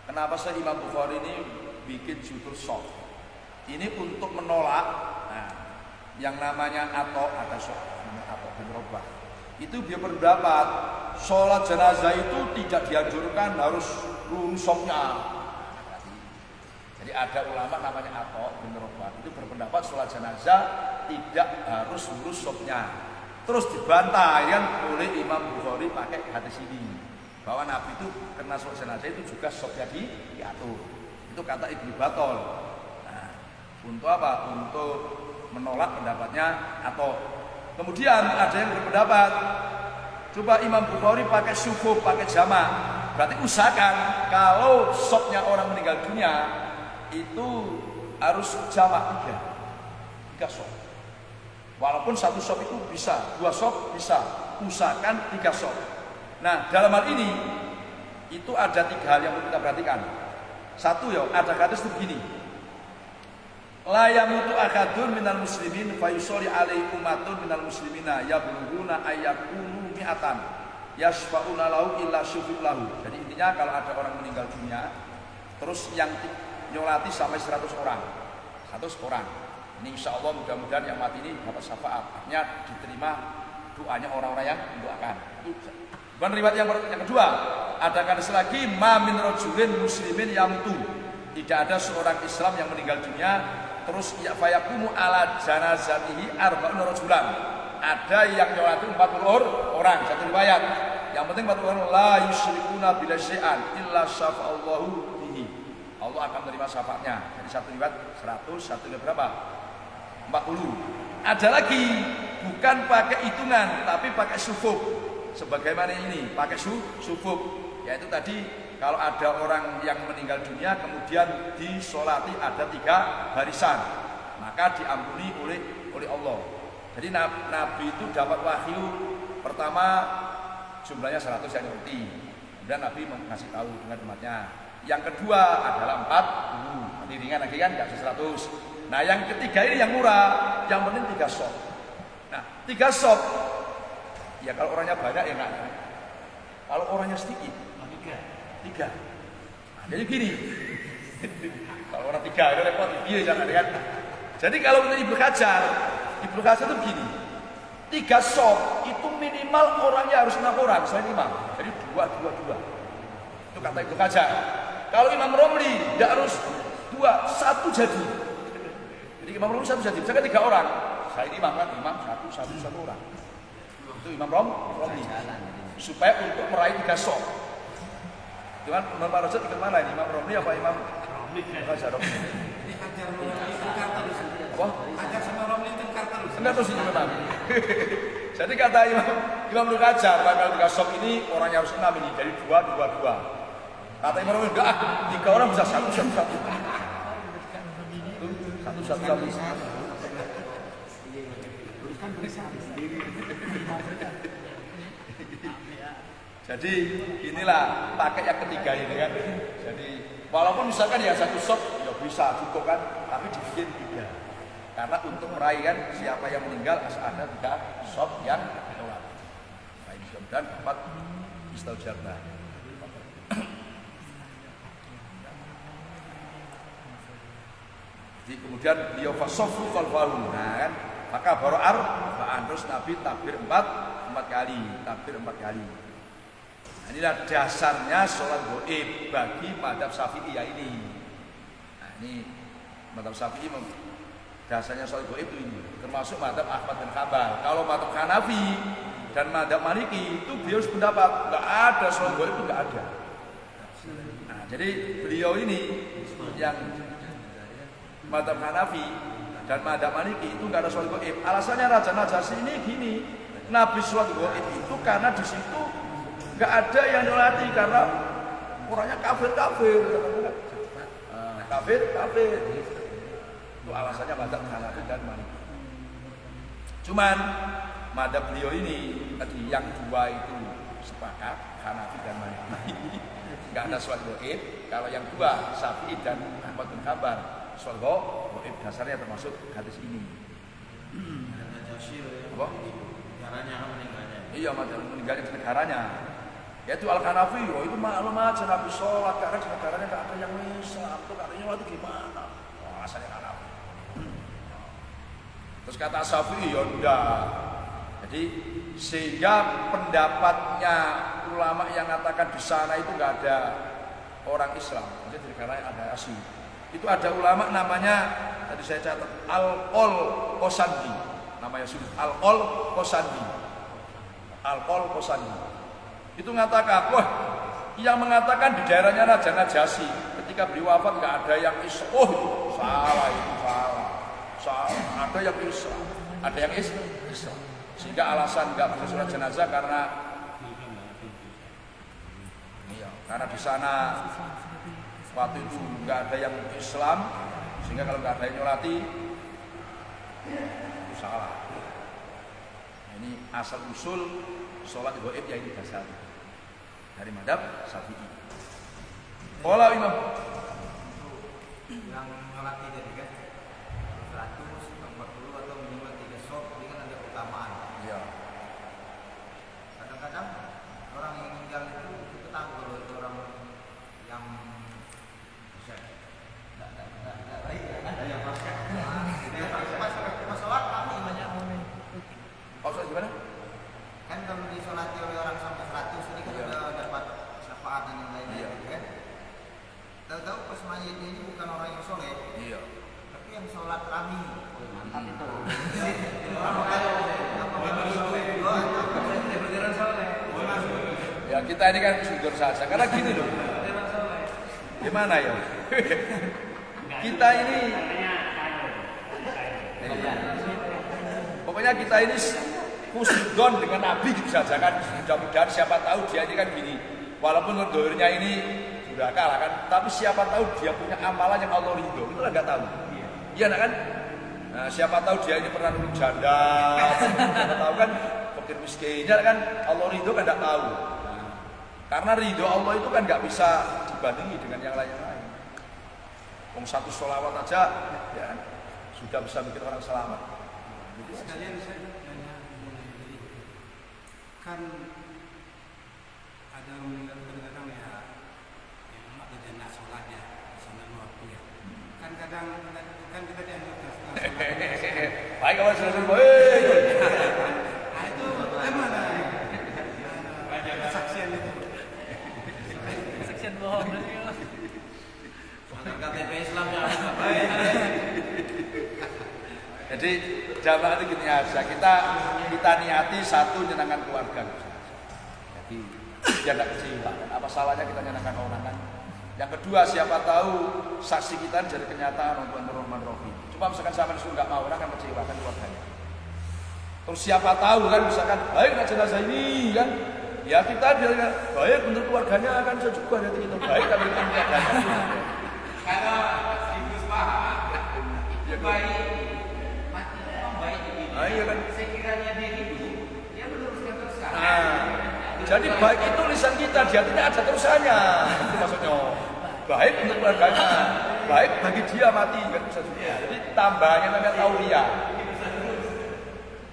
Kenapa saya Imam Bukhari ini bikin judul sof? Ini untuk menolak yang namanya ada sof, namanya ato bin Robah. Itu dia berpendapat sholat jenazah itu tidak dianjurkan harus lurus sofnya. Jadi ada ulama namanya Ato bin Robah itu berpendapat sholat jenazah tidak harus lurus sofnya. Terus dibantah oleh Imam Bukhari pakai hadis ini, bahwa Nabi itu kena sholat jenazah itu juga sofnya diatur. Itu kata Ibnu Battal. Nah, untuk apa? Untuk menolak pendapatnya atau kemudian ada yang berpendapat coba Imam Bukhari pakai sufuf, pakai jamak, berarti usahakan kalau sofnya orang meninggal dunia itu harus jamak 3 sof. Walaupun 1 sof itu bisa, 2 sof bisa, usahakan 3 sof. Nah dalam hal ini itu ada 3 hal yang perlu kita perhatikan. Satu ya, ada hadis itu begini, la yamutu akadun minal muslimin fayusolli alaihi umatun minal muslimina yablughuna ayyakunu mi'atan yashfa'una lahu illa syufiq lahu. Jadi intinya kalau ada orang meninggal dunia terus yang nyolati sampai 100 orang. Ini insya Allah mudah-mudahan yang mati ini dapat syafaat, artinya diterima doanya orang-orang yang mendoakan. Dan riwayat yang kedua, ada hadis lagi, ma min rajulin muslimin yamutu. Tidak ada seorang Islam yang meninggal dunia terus ya fayaqumu ala janazatihi arba'un rajulan. Ada yang nyolati 40 orang, satu riwayat. Yang penting 40 orang la yusyrikuna bila syai'an illa syafa'allahu bihi. Allah akan menerima syafaatnya. Jadi satu riwayat 100, satu riwayat berapa? 40. Ada lagi bukan pakai hitungan tapi pakai sufuf. Sebagaimana ini pakai sufuf, yaitu tadi kalau ada orang yang meninggal dunia kemudian disolati ada 3 barisan, maka diampuni oleh Allah. Jadi Nabi itu dapat wahyu pertama jumlahnya 100 yang ngerti, kemudian Nabi mengasih tahu dengan umatnya. Yang kedua adalah 40, ini ringan lagi kan, nggak 100. Nah yang ketiga ini yang murah, yang penting 3 sof. Nah 3 sof, ya kalau orangnya banyak ya enggak. Kalau orangnya sedikit, 3. Nah, jadi gini, kalau orang 3 itu repot, iya jangan kan. Jadi kalau kita Ibnu Hajar itu begini, 3 sof itu minimal orangnya harus 6 orang, selain imam. Jadi 2. Itu kata Ibnu Hajar. Kalau Imam Romli tidak harus 2, 1 jadi. Jadi Imam Romli 1 jadi, misalkan 3 orang, saya imam kan, imam 1 orang. Itu Imam Romli. Supaya untuk meraih 3 sof. Cuman Imam Rajab ikut mana ini? Imam Romli apa Imam Hajar? Ini Hajar Romli tengkar terus. Apa? Hajar sama Romli tengkar terus. Enggak terus ini memang. Jadi kata Imam Imam Ibnu Hajar, kalau 3 sop ini orangnya harus 6 ini, jadi 2. Kata Imam Ibnu enggak, 3 orang bisa satu. Satu. Jadi inilah pakai yang ketiga ini kan. Jadi walaupun misalkan ya 1 sop ya bisa cukup kan, tapi dibikin 3. Karena untuk meraih kan siapa yang meninggal harus ada 3 sop yang menolak. Baik mudah-mudahan dapat istighfar. Jadi kemudian beliau fasofu kalfahu, nah kan, maka baru terus Nabi takbir 4 kali, Nah, inilah dasarnya sholat gaib bagi mazhab Syafi'iyah ini. Nah, ini mazhab Syafi'i dasarnya sholat gaib itu ini, termasuk mazhab Ahmad bin Hanbal. Kalau mazhab Hanafi dan mazhab Maliki itu beliau sependapat nggak ada sholat gaib, itu nggak ada. Nah, jadi beliau ini yang mazhab Hanafi dan mazhab Maliki itu nggak ada sholat gaib. Alasannya Raja Najasyi ini gini, Nabi sholat gaib itu karena di situ nggak ada yang nyolati karena orangnya kafir. Kafir. Itu alasannya mazhab Hanafi dan Maliki. Cuman mazhab beliau ini tadi yang 2 itu sepakat, Hanafi dan Maliki. Nggak ada sholat gaib. Kalau yang 2 Syafi'i dan Ahmad bin Hanbal sholat gaib dasarnya termasuk hadis ini. Apa? Caranya meninggalnya. Iya, meninggalnya di negaranya. Yaitu Al-Hanafi, itu maklum aja Nabi sholat karena di negaranya nggak ada yang Islam, itu katanya itu gimana? Oh, asalnya Hanafi. Terus kata Syafi'i, ya enggak. Jadi sehingga pendapatnya ulama yang mengatakan di sana itu nggak ada orang Islam, jadi di negaranya ada asli. Itu ada ulama namanya tadi saya catat Al-Qol Qosandi, namanya sudah Al-Qol Qosandi. Itu mengatakan, wah, yang mengatakan di daerahnya Raja Najasyi ketika beliau wafat nggak ada yang Islam. Oh, itu salah. Ada yang Islam, ada yang Islam. Sehingga alasan nggak bisa sholat jenazah karena di sana waktu itu nggak ada yang Islam, sehingga kalau nggak ada yang nyolati itu salah. Nah, ini asal usul sholat gaib yang ini dasar dari mazhab Syafi'i. Qala Imam yang nyolati tadi kan 140 atau minimal 3 sop, ini kan ada keutamaan. Iya. Kadang-kadang orang yang meninggal itu tahu kalau itu orang yang bisa enggak baik ada yang pas sholat kami banyak Sholat gimana? kan kalau disolati oleh orang sampai 100 ini kan udah dapat syafaat dan yang lainnya gitu kan. Tahu-tahu pas mayit ini bukan orang yang soleh, Iya. tapi yang sholat rami. Mantap itu. Ya kita ini kan jujur saja, karena gini loh. Gimana ya? Kita ini, pokoknya kita ini kusnudon dengan Nabi gitu saja kan. Mudah-mudahan siapa tahu dia ini kan gini, walaupun dohirnya ini sudah kalah kan, tapi siapa tahu dia punya amalan yang Allah ridho, itu lah nggak tahu. Iya kan? Nah, siapa tahu dia ini pernah nurut janda, nggak tahu kan, fakir miskinnya kan Allah ridho kan nggak tahu. Nah, karena ridho Allah itu kan nggak bisa dibandingi dengan yang lain-lain. Satu sholawat aja, ya, sudah bisa bikin orang selamat. Sekalian saya nanya mengenai kan ada orang meninggal kadang-kadang ya mak tidak nak sholat ya sampai waktu ya. Kan kadang kan kita dianggap sholat. Baik kalau sudah sembuh. Nah itu gimana? Kesaksian itu. Kesaksian bohong. KTP Islam yang Jadi jamaah itu gini aja, kita niati satu nyenangkan keluarga. Jadi biar tidak kecewa. Apa salahnya kita nyenangkan orang kan? Yang kedua, siapa tahu saksi kita jadi kenyataan untuk Rahman Rahim. Cuma misalkan sama disuruh nggak mau, orang akan kecewakan keluarganya. Terus siapa tahu kan misalkan baik nak jenazah ini kan, ya kita bilang baik untuk keluarganya kan bisa juga hati kita baik tapi untuk keluarganya. Kalau Ibu paham, baik mati memang baik begini. Iya kan. Sekiranya dia hidup, dia meneruskan teruskan. Jadi baik itu lisan kita, di hatinya ada terusannya. Itu maksudnya. Baik untuk keluarganya, baik bagi dia mati kan bisa juga. Jadi tambahannya namanya tauliah.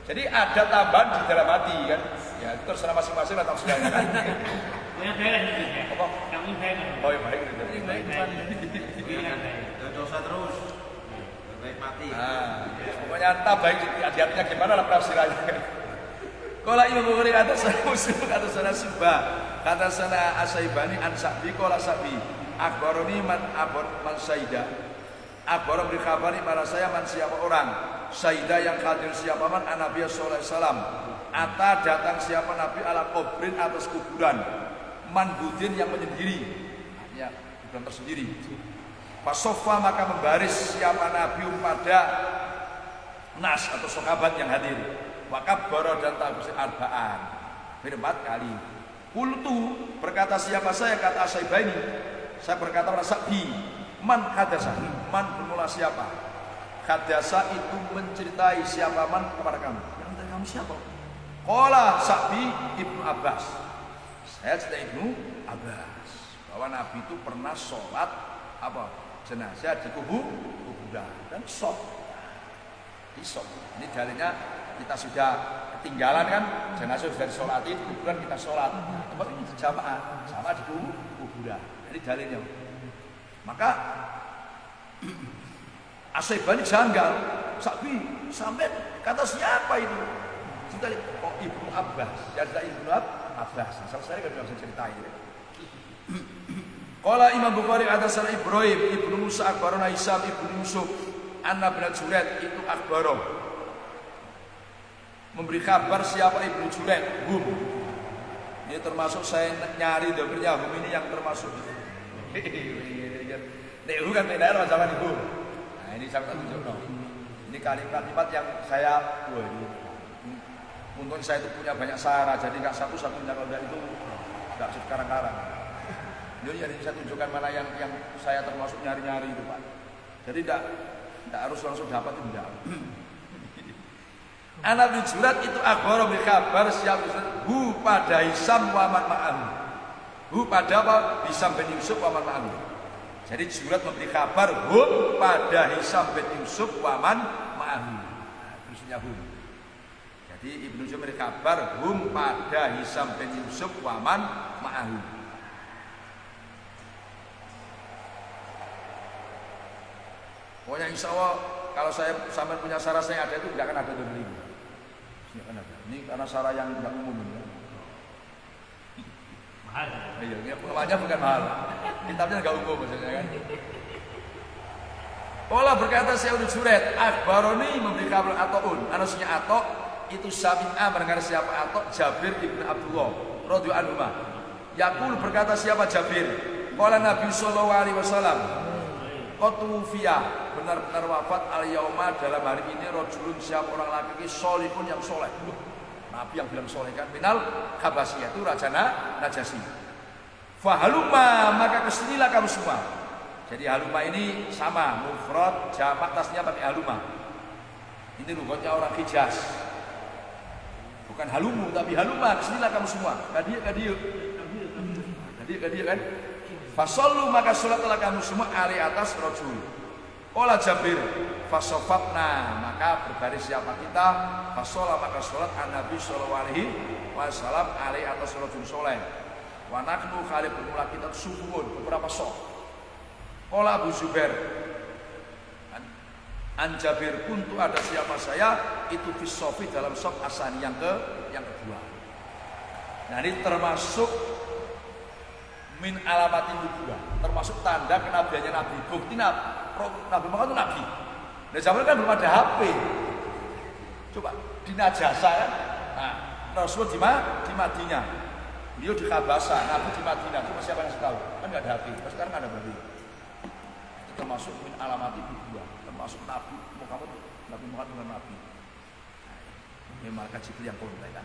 Jadi ada tambahan di dalam hati kan. Ya itu terserah masing-masing lah tafsirnya kan. Yang saya lah itu ya. Apa? Yang ini saya lah. Oh ya baik gitu. Baik. dosa terus. Baik mati. Pokoknya entah baik di hatinya gimana lah tafsirannya. Qala Imam Bukhari kata sana Muslim kata sana Subah kata sana Asyaibani an Sa'bi qala Sa'bi akhbaroni man Saida akhbar beri khabari pada saya man siapa orang Saida yang hadir siapa man Nabi sallallahu alaihi wasallam ata datang siapa Nabi ala kubrin atas kuburan man budin yang menyendiri ya kuburan tersendiri fasofa maka membaris siapa Nabi pada nas atau sahabat yang hadir wakab baro dan takbir arba'an berempat kali. Qultu berkata siapa saya kata Asyaibani saya berkata pada Sa'bi man hadasa man bermula siapa hadasa itu menceritai siapa man kepada kamu yang dari kamu siapa qala Sa'bi Ibnu Abbas saya cerita Ibnu Abbas bahwa Nabi itu pernah sholat apa jenazah di kuburan dan sholat di sholat ini dalilnya kita sudah ketinggalan kan jenazah sudah disolati kuburan kita sholat tempat ini berjamaah sama di kuburan ini dalilnya maka Asyaibani janggal Sa'bi sampai kata siapa itu kita oh Ibnu Abbas ya ada Ibnu Abbas asal saya kan bisa ceritain Qala Imam Bukhari hadatsana Ibrahim Ibnu Musa akhbarana Hisam Ibnu Yusuf anna bin Juraid itu akhbarah memberi kabar siapa Ibnu Juraid hum ini termasuk saya nyari dokternya hum ini yang termasuk nek hum kan beda zaman ibu nah ini saya tunjuk no. Ini kalimat yang saya untung saya itu punya banyak sarah jadi nggak satu-satunya kalau itu nggak sekarang-karang jadi saya tunjukkan mana yang saya termasuk nyari-nyari itu Pak jadi tidak harus langsung dapat itu enggak Anak bin Jurat itu akhbar berkabar siapa hu pada Hisam wa man ma'ahu. Hu pada apa? Hisam bin Yusuf wa man ma'ahu. Jadi Jurat memberi kabar hu pada Hisam bin Yusuf wa man ma'ahu. Terusnya hu. Jadi Ibnu Juzam memberi kabar hum pada Hisam bin Yusuf wa man ma'ahu. Pokoknya insya Allah kalau saya sampai punya sarah saya ada itu tidak akan ada dibeli. Ini karena sarah yang tidak umum ya. Mahal. Iya, pengamannya bukan mahal. Kitabnya nggak umum maksudnya kan. Qala berkata Ibnu Juraid, akhbaroni memberi kabar Athaun, anasnya Atha itu Sami'a mendengar siapa Atha Jabir ibn Abdullah radhiyallahu anhu. Yaqul berkata siapa Jabir, qala Nabi sallallahu alaihi wasallam, qatufiya benar-benar wafat al-yauma dalam hari ini rajulun siapa orang laki-laki solihun yang soleh. Nabi yang bilang soleh kan minal Habasiyah itu Raja Najasyi. Fahaluma maka kesinilah kamu semua. Jadi haluma ini sama mufrad jamak tasnya pakai haluma. Ini lughatnya orang Hijaz. Bukan halumu tapi haluma kesinilah kamu semua. Kadia kan. Fasallu maka sholatlah kamu semua ali atas rajul. Qala Jabir fasofafna maka berbaris siapa kita fasolah maka sholat an-Nabi sallallahu alaihi wasallam ali atas rajul soleh wa nahnu kali bermula kita subuhun beberapa sok. Qala Abu Zubair an Jabir kuntu ada siapa saya itu fisofi dalam sok asani yang kedua. Nah ini termasuk min alamatin nubuwah termasuk tanda kenabiannya Nabi bukti Nabi Muhammad itu Nabi. Nah zaman kan belum ada HP. Coba di Najasa kan. Nah, Rasulullah di Madinah. Beliau di Kabasa, Nabi di Madinah. Cuma siapa yang tahu? Kan nggak ada HP. Sekarang ada berarti. Itu termasuk min alamati nubuwah, termasuk Nabi Muhammad dengan Nabi. malaikat Jibril yang kontak.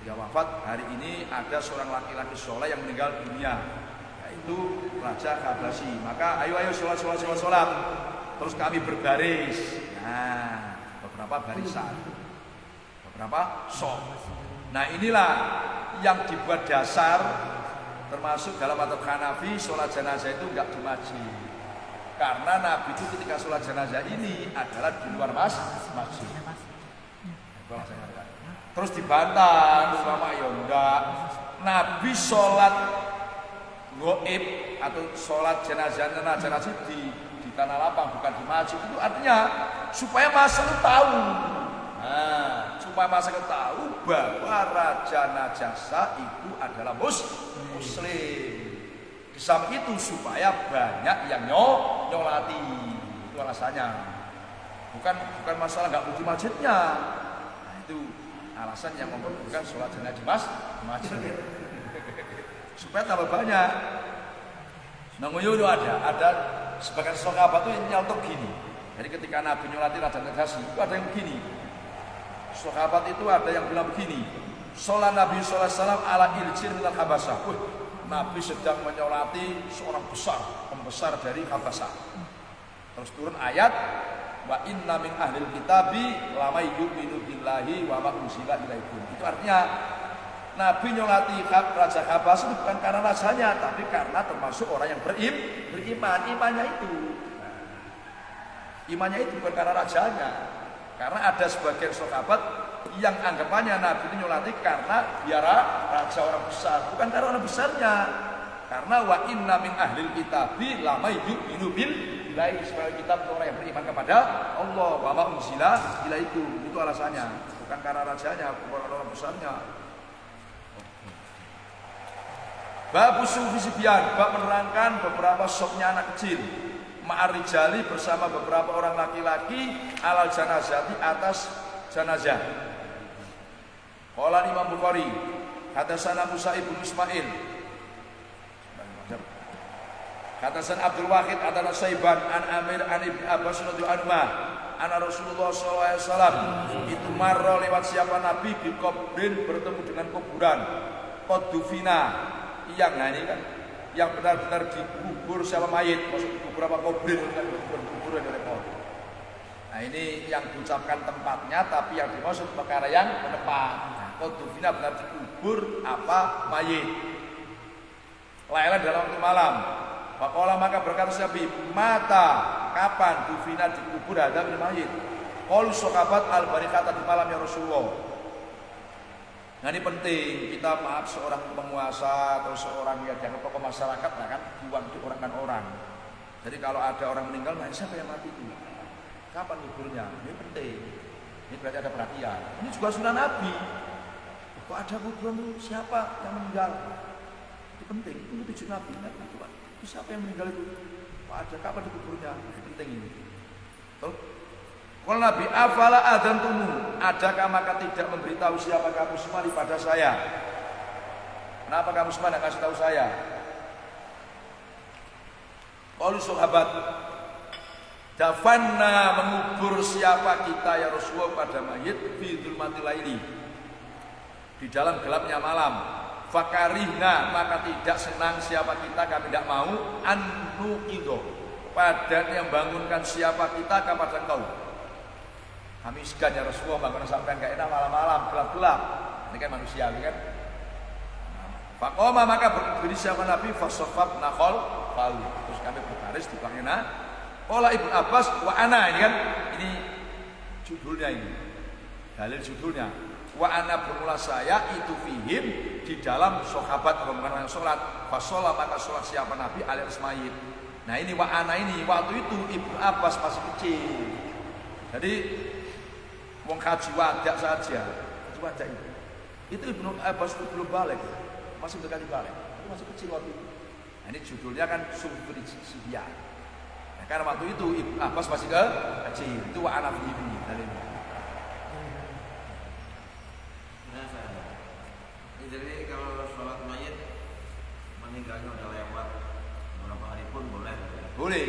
Ketika wafat hari ini ada seorang laki-laki soleh yang meninggal dunia, yaitu Raja Habasyi. Maka ayo sholat. Terus kami berbaris. Nah, beberapa barisan, beberapa sok. Nah inilah yang dibuat dasar, termasuk dalam mazhab Hanafi sholat jenazah itu enggak di masjid. Karena Nabi itu ketika sholat jenazah ini adalah di luar masjid. Terus dibantah sama enggak. Nabi sholat goib atau sholat jenazah di tanah lapang, bukan di masjid. Itu artinya supaya masyarakat tahu. Nah, supaya masyarakat tahu bahwa Raja Najasa itu adalah muslim. Di samping itu supaya banyak yang nyolati. Itu alasannya. Bukan masalah nggak butuh masjidnya. Nah, itu alasan yang memperbolehkan sholat jenazah di masjid. Supaya tambah banyak. Namanya itu ada sebagian sahabat itu nyontok gini. Jadi ketika Nabi nyolati Raja Najasyi itu ada yang begini. Sahabat itu ada yang bilang begini, sholat Nabi SAW ala iljir minal Habasah. Nabi sedang menyolati seorang pembesar dari Habasah. Terus turun ayat, wa inna min ahlil kitabi lamay yu'minu billahi wa ma unzila ilaikum. Itu artinya Nabi nyolati Raja Habasah itu bukan karena rajanya, tapi karena termasuk orang yang beriman. Imannya itu bukan karena rajanya. Karena ada sebagian sahabat yang anggapannya Nabi itu nyolati karena biara raja orang besar, bukan karena orang besarnya. Karena wa inna min ahlil kitabi lamay yu'minu billahi, sebagai kitab orang yang beriman kepada Allah, wa ma unzila ilaikum. Itu alasannya, bukan karena rajanya, bukan orang besarnya. Bab sufi sibyan, bab menerangkan beberapa sopnya anak kecil ma'arijali bersama beberapa orang laki-laki alal janazah, di atas janazah. Qala Imam Bukhari hadatsana Musa ibn Ismail, hadatsana Abdul Wahid adana Saiban an Amir an Ibnu Abbas radhiyallahu anhu anna Rasulullah sallallahu alaihi wasallam itu marra lewat siapa Nabi di kubrin, bertemu dengan kuburan qadufina, yang ini kan yang benar-benar dikubur siapa mayit, maksud dikubur apa kubur kan, kuburan dari pohon. Nah ini yang diucapkan tempatnya, tapi yang dimaksud perkara yang mendepan. Nah, qadufina benar dikubur apa mayit. Lailan dalam waktu malam. Faqala maka berkata Nabi, mata kapan dufina dikubur ada mayit. Qalu sahabat al-barikata di malam ya Rasulullah. Nah ini penting, kita maaf seorang penguasa atau seorang yang dianggap tokoh masyarakat, nah kan di orang kan orang. Jadi kalau ada orang meninggal, nah siapa yang mati itu? Kapan kuburnya? Ini penting. Ini berarti ada perhatian. Ini juga sunnah Nabi. Kok ada kuburan itu siapa yang meninggal? Itu penting. Itu tujuan Nabi. Itu siapa yang meninggal itu? Kok ada kapan di kuburnya? Ini penting ini. Terus kalau Nabi afala adantumu, adakah maka tidak memberitahu siapa kamu semua pada saya? Kenapa kamu semua tidak kasih tahu saya? Qalu sahabat, dafanna mengubur siapa kita ya Rasulullah pada mayit fi dzulmatil laili, di dalam gelapnya malam. Fakarihna maka tidak senang siapa kita, kami tidak mau anuqido pada yang bangunkan siapa kita kepada engkau. Kami segan ya Rasulullah bangun sampai enggak enak malam-malam gelap-gelap. Ini kan manusia kan. Faqoma maka berdiri siapa Nabi fasafat naqal fal. Terus kami berbaris di belakangnya. Qala Ibnu Abbas wa ana, ini kan ini judulnya ini. Dalil judulnya. Wa ana bermula saya itu fihim di dalam sahabat rombongan yang salat. Fasolah maka salat siapa Nabi alaihi mayit. Nah ini wa ana ini waktu itu Ibnu Abbas masih kecil. Jadi wong haji wadah saja, haji wadah itu Ibnu Abbas itu belum balik, masih mendekati balik, itu masih kecil waktu itu. Nah, ini judulnya kan Sufi Sibyan. Nah, karena waktu itu Ibnu Abbas masih kecil, itu wa ana fihi dalilnya. Jadi kalau sholat mayit meninggalnya udah lewat beberapa hari pun boleh. Boleh.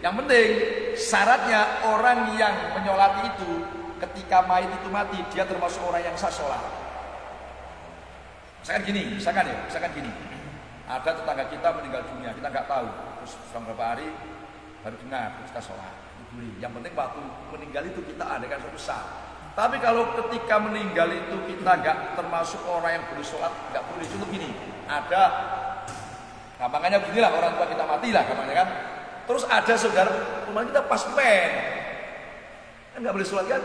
Yang penting syaratnya orang yang menyolati itu ketika mayit itu mati dia termasuk orang yang sah sholat. Misalkan gini, ada tetangga kita meninggal dunia, kita nggak tahu, terus selang beberapa hari baru dengar, terus kita sholat. Yang penting waktu meninggal itu kita adakan suatu sah. Tapi kalau ketika meninggal itu kita nggak termasuk orang yang boleh sholat, nggak boleh. Contoh gini, ada gampangannya beginilah, orang tua kita mati lah gampangnya kan. Terus ada saudara rumah kita pas main, kan nggak boleh sholat kan?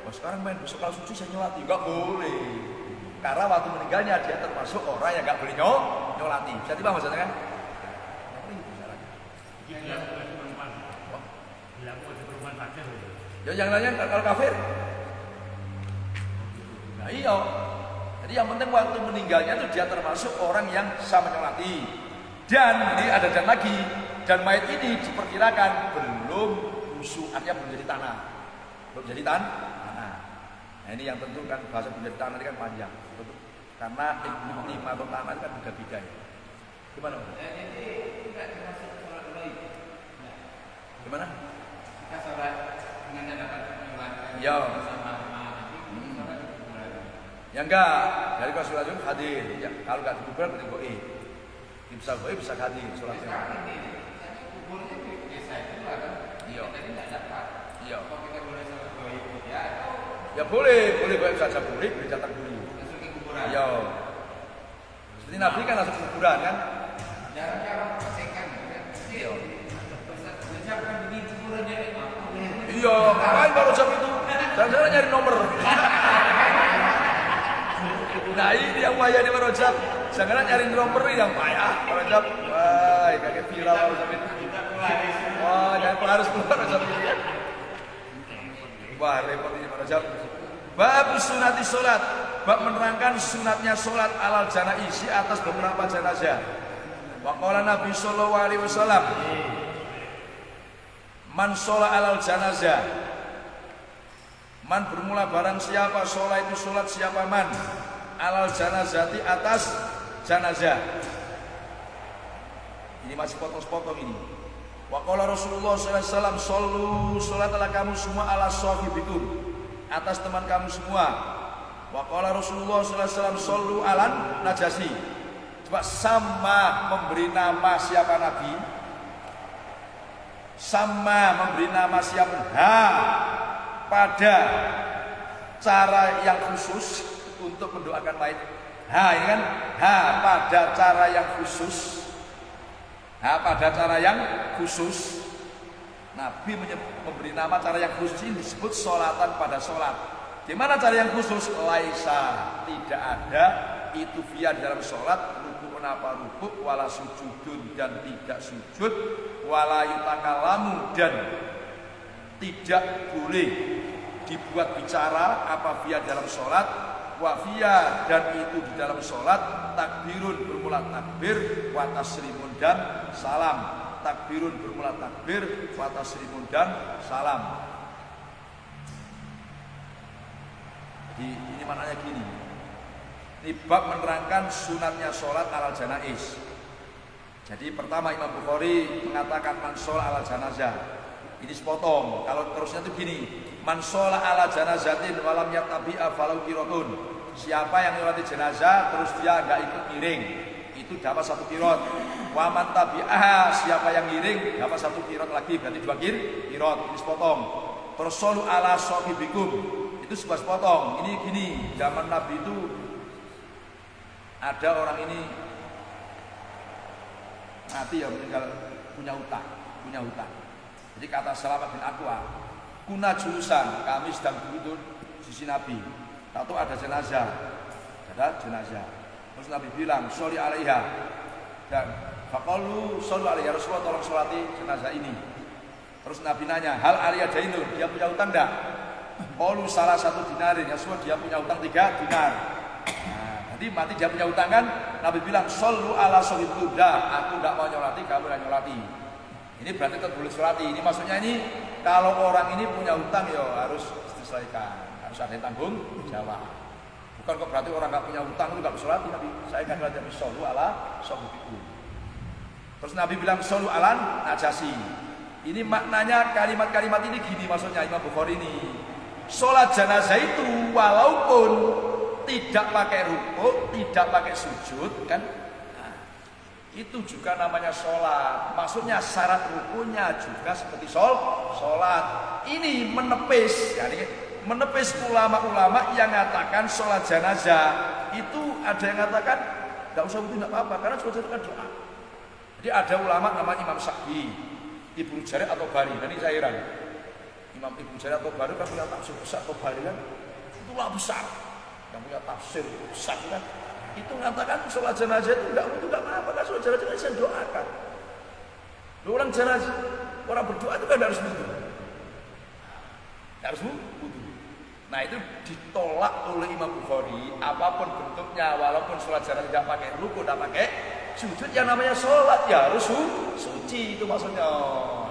Oh sekarang main, besok kalau suci saya nyolati, nggak boleh. Karena waktu meninggalnya dia termasuk orang yang nggak boleh nyolati. Bisa tiba maksudnya kan? Ya yang lainnya kalau kafir. Nah iya. Jadi yang penting waktu meninggalnya itu dia termasuk orang yang sah menyolati. Dan ini ada dan lagi. Dan mayat ini diperkirakan belum busuk, artinya belum jadi tanah. Belum jadi tanah. Nah ini yang tentu kan bahasa belum jadi tanah ini kan panjang. Tentu. Karena iklim atau tanah itu kan beda-beda ya. Gimana? Jadi tidak termasuk sholat gaib. Gimana? Kita sholat dengan dapat menyulatkan Ya. bersama Ya enggak, dari kalau sholat itu hadir. Ya, kalau enggak di kuburan berarti goib. Bisa goib bisa hadir sholatnya. kuburnya di desa itu kan. Iya. Tadi tidak dapat. Iya. Apa kita boleh sholat gaib ya? Ya boleh goib saja boleh datang dulu. Langsung ke kuburan. Iya. Seperti Nabi kan langsung ke kuburan kan? Jarang-jarang pastikan kan. Iya. Siapkan di kuburan dia. Iya, ngapain baru jam itu? Jangan-jangan nyari nomor. Nah ini yang bahaya di Marojab. Jangan nyari nomor ini yang payah Marojab. Wah, kayak viral Marojab itu. Wah, jangan harus keluar Marojab ini. Wah, repot ini Marojab. Bab sunati sholat. Bab menerangkan sunatnya sholat alal janaiz atas beberapa jenazah. Wa qala Nabi sallallahu alaihi wasallam, man sholat alal janazah. Man bermula barang siapa sholat itu sholat siapa man alal janazati atas janazah. Ini masih potong-potong ini. Wa qala Rasulullah sallallahu alaihi wasallam, "Shollu sholatlah kamu semua ala sahibikum." Atas teman kamu semua. Wa qala Rasulullah sallallahu alaihi wasallam, "Shollu alan najasi." Coba sama memberi nama siapa Nabi? Sama memberi nama siapa? Pada cara yang khusus untuk mendoakan mayit. Ini kan pada cara yang khusus. Pada cara yang khusus. Nabi memberi nama cara yang khusus ini disebut sholatan pada sholat. Gimana cara yang khusus? Laisa, tidak ada itu via di dalam sholat ruku apa ruku wala sujudun dan tidak sujud wala yutakalamu dan tidak boleh dibuat bicara apa via dalam sholat wafia dan itu di dalam sholat takbirun bermula takbir wa taslimun dan salam. Takbirun bermula takbir wa taslimun dan salam. Jadi ini maknanya gini. Ini bab menerangkan sunatnya sholat alal janaiz. Jadi pertama Imam Bukhari mengatakan man sholat alal janazah. Ini sepotong. Kalau terusnya itu gini, man sholat ala janazatin walam yatabi'a falau kirotun. Siapa yang nyolati jenazah terus dia enggak ikut ngiring, itu dapat 1 kirot. Wa man tabi'ah, siapa yang ngiring dapat 1 kirot lagi, berarti 2 kirot. Ini sepotong. Terus shollu ala sahibikum. Itu sebuah sepotong. Ini gini, zaman Nabi itu ada orang ini mati ya meninggal punya hutang. Jadi kata Salamah bin Aqwa, kuna jurusan, kami sedang duduk di sisi Nabi. Tahu ada jenazah. Terus Nabi bilang, sholli alaiha. Dan faqalu sholli alaiha, Rasulullah tolong sholati jenazah ini. Terus Nabi nanya, hal alaiha dainun, dia punya hutang enggak? Qalu salah 1 dinarin, ya Rasulullah dia punya hutang 3 dinar. Jadi mati dia punya hutang kan, Nabi bilang shollu ala sahibikum. Aku enggak mau nyolati, kamu enggak nyolati. Ini berarti tetap boleh sholati. Ini maksudnya ini kalau orang ini punya hutang ya harus diselesaikan, harus ada yang tanggung jawab. Bukan kok berarti orang enggak punya hutang itu enggak bisa sholati. Nabi saya enggak nyolati, tapi shollu ala sahibikum. Terus Nabi bilang shollu alan najasi. Ini maknanya kalimat-kalimat ini gini maksudnya Imam Bukhari ini. sholat jenazah itu walaupun tidak pakai rukuk, tidak pakai sujud kan, nah, itu juga namanya sholat. Maksudnya syarat rukunya juga seperti sholat. Ini menepis, jadi menepis ulama-ulama yang mengatakan sholat jenazah itu ada yang mengatakan nggak usah wudu nggak apa-apa karena sholat jenazah kan doa. Jadi ada ulama namanya Imam Syafi'i, Ibnu Jarir atau Bari. Nanti saya heran, Imam Ibnu Jarir atau Bari kan punya tafsir besar atau Bari kan, itulah besar, yang punya tafsir besar kan. Itu mengatakan sholat jenazah itu nggak wudu nggak apa-apa kan sholat jenazah saya doakan. Orang jenazah orang berdoa itu kan harus wudu, harus wudu. Nah itu ditolak oleh Imam Bukhari apapun bentuknya, walaupun sholat jenazah tidak pakai ruku, tidak pakai sujud, yang namanya sholat ya harus suci, itu maksudnya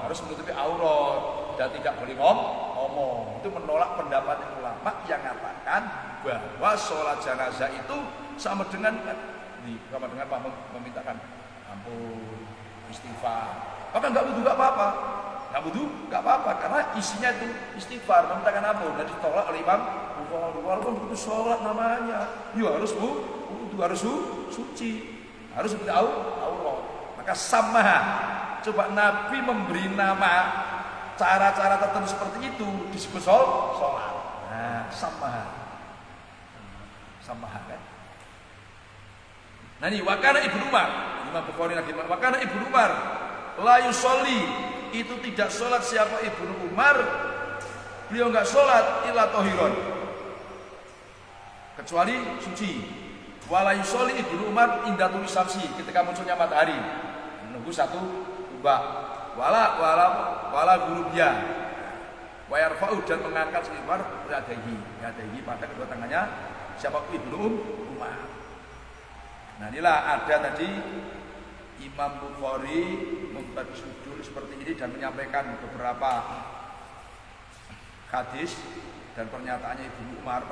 harus menutupi aurat dan tidak boleh ngomong. Itu menolak pendapat ulama yang mengatakan bahwa sholat jenazah itu sama dengan memintakan ampun, istighfar. Maka nggak wudu nggak apa-apa, nggak wudu nggak apa-apa karena isinya itu istighfar, memintakan ampun. Dan ditolak oleh Imam Bukhari. Walaupun itu sholat namanya, ya harus wudu, harus suci. Harus seperti aurat. Maka sama. Coba Nabi memberi nama cara-cara tertentu seperti itu disebut sholat. Nah, sama kan. Nah ini wakana Ibnu Umar, Imam Bukhari lagi wakana Ibnu Umar la yusolli, itu tidak sholat siapa Ibnu Umar, beliau enggak sholat illa tohiron, kecuali suci. Wala yusolli Ibnu Umar inda tulu'i syamsi, ketika munculnya matahari, menunggu satu kubah. Wala gurubya. Wa yarfa'u, dan mengangkat seibar yadaihi pada kedua tangannya siapa Ibnu Umar. Nah inilah ada tadi Imam Bukhari membagi sudul seperti ini dan menyampaikan beberapa hadis dan pernyataannya Ibnu Umar.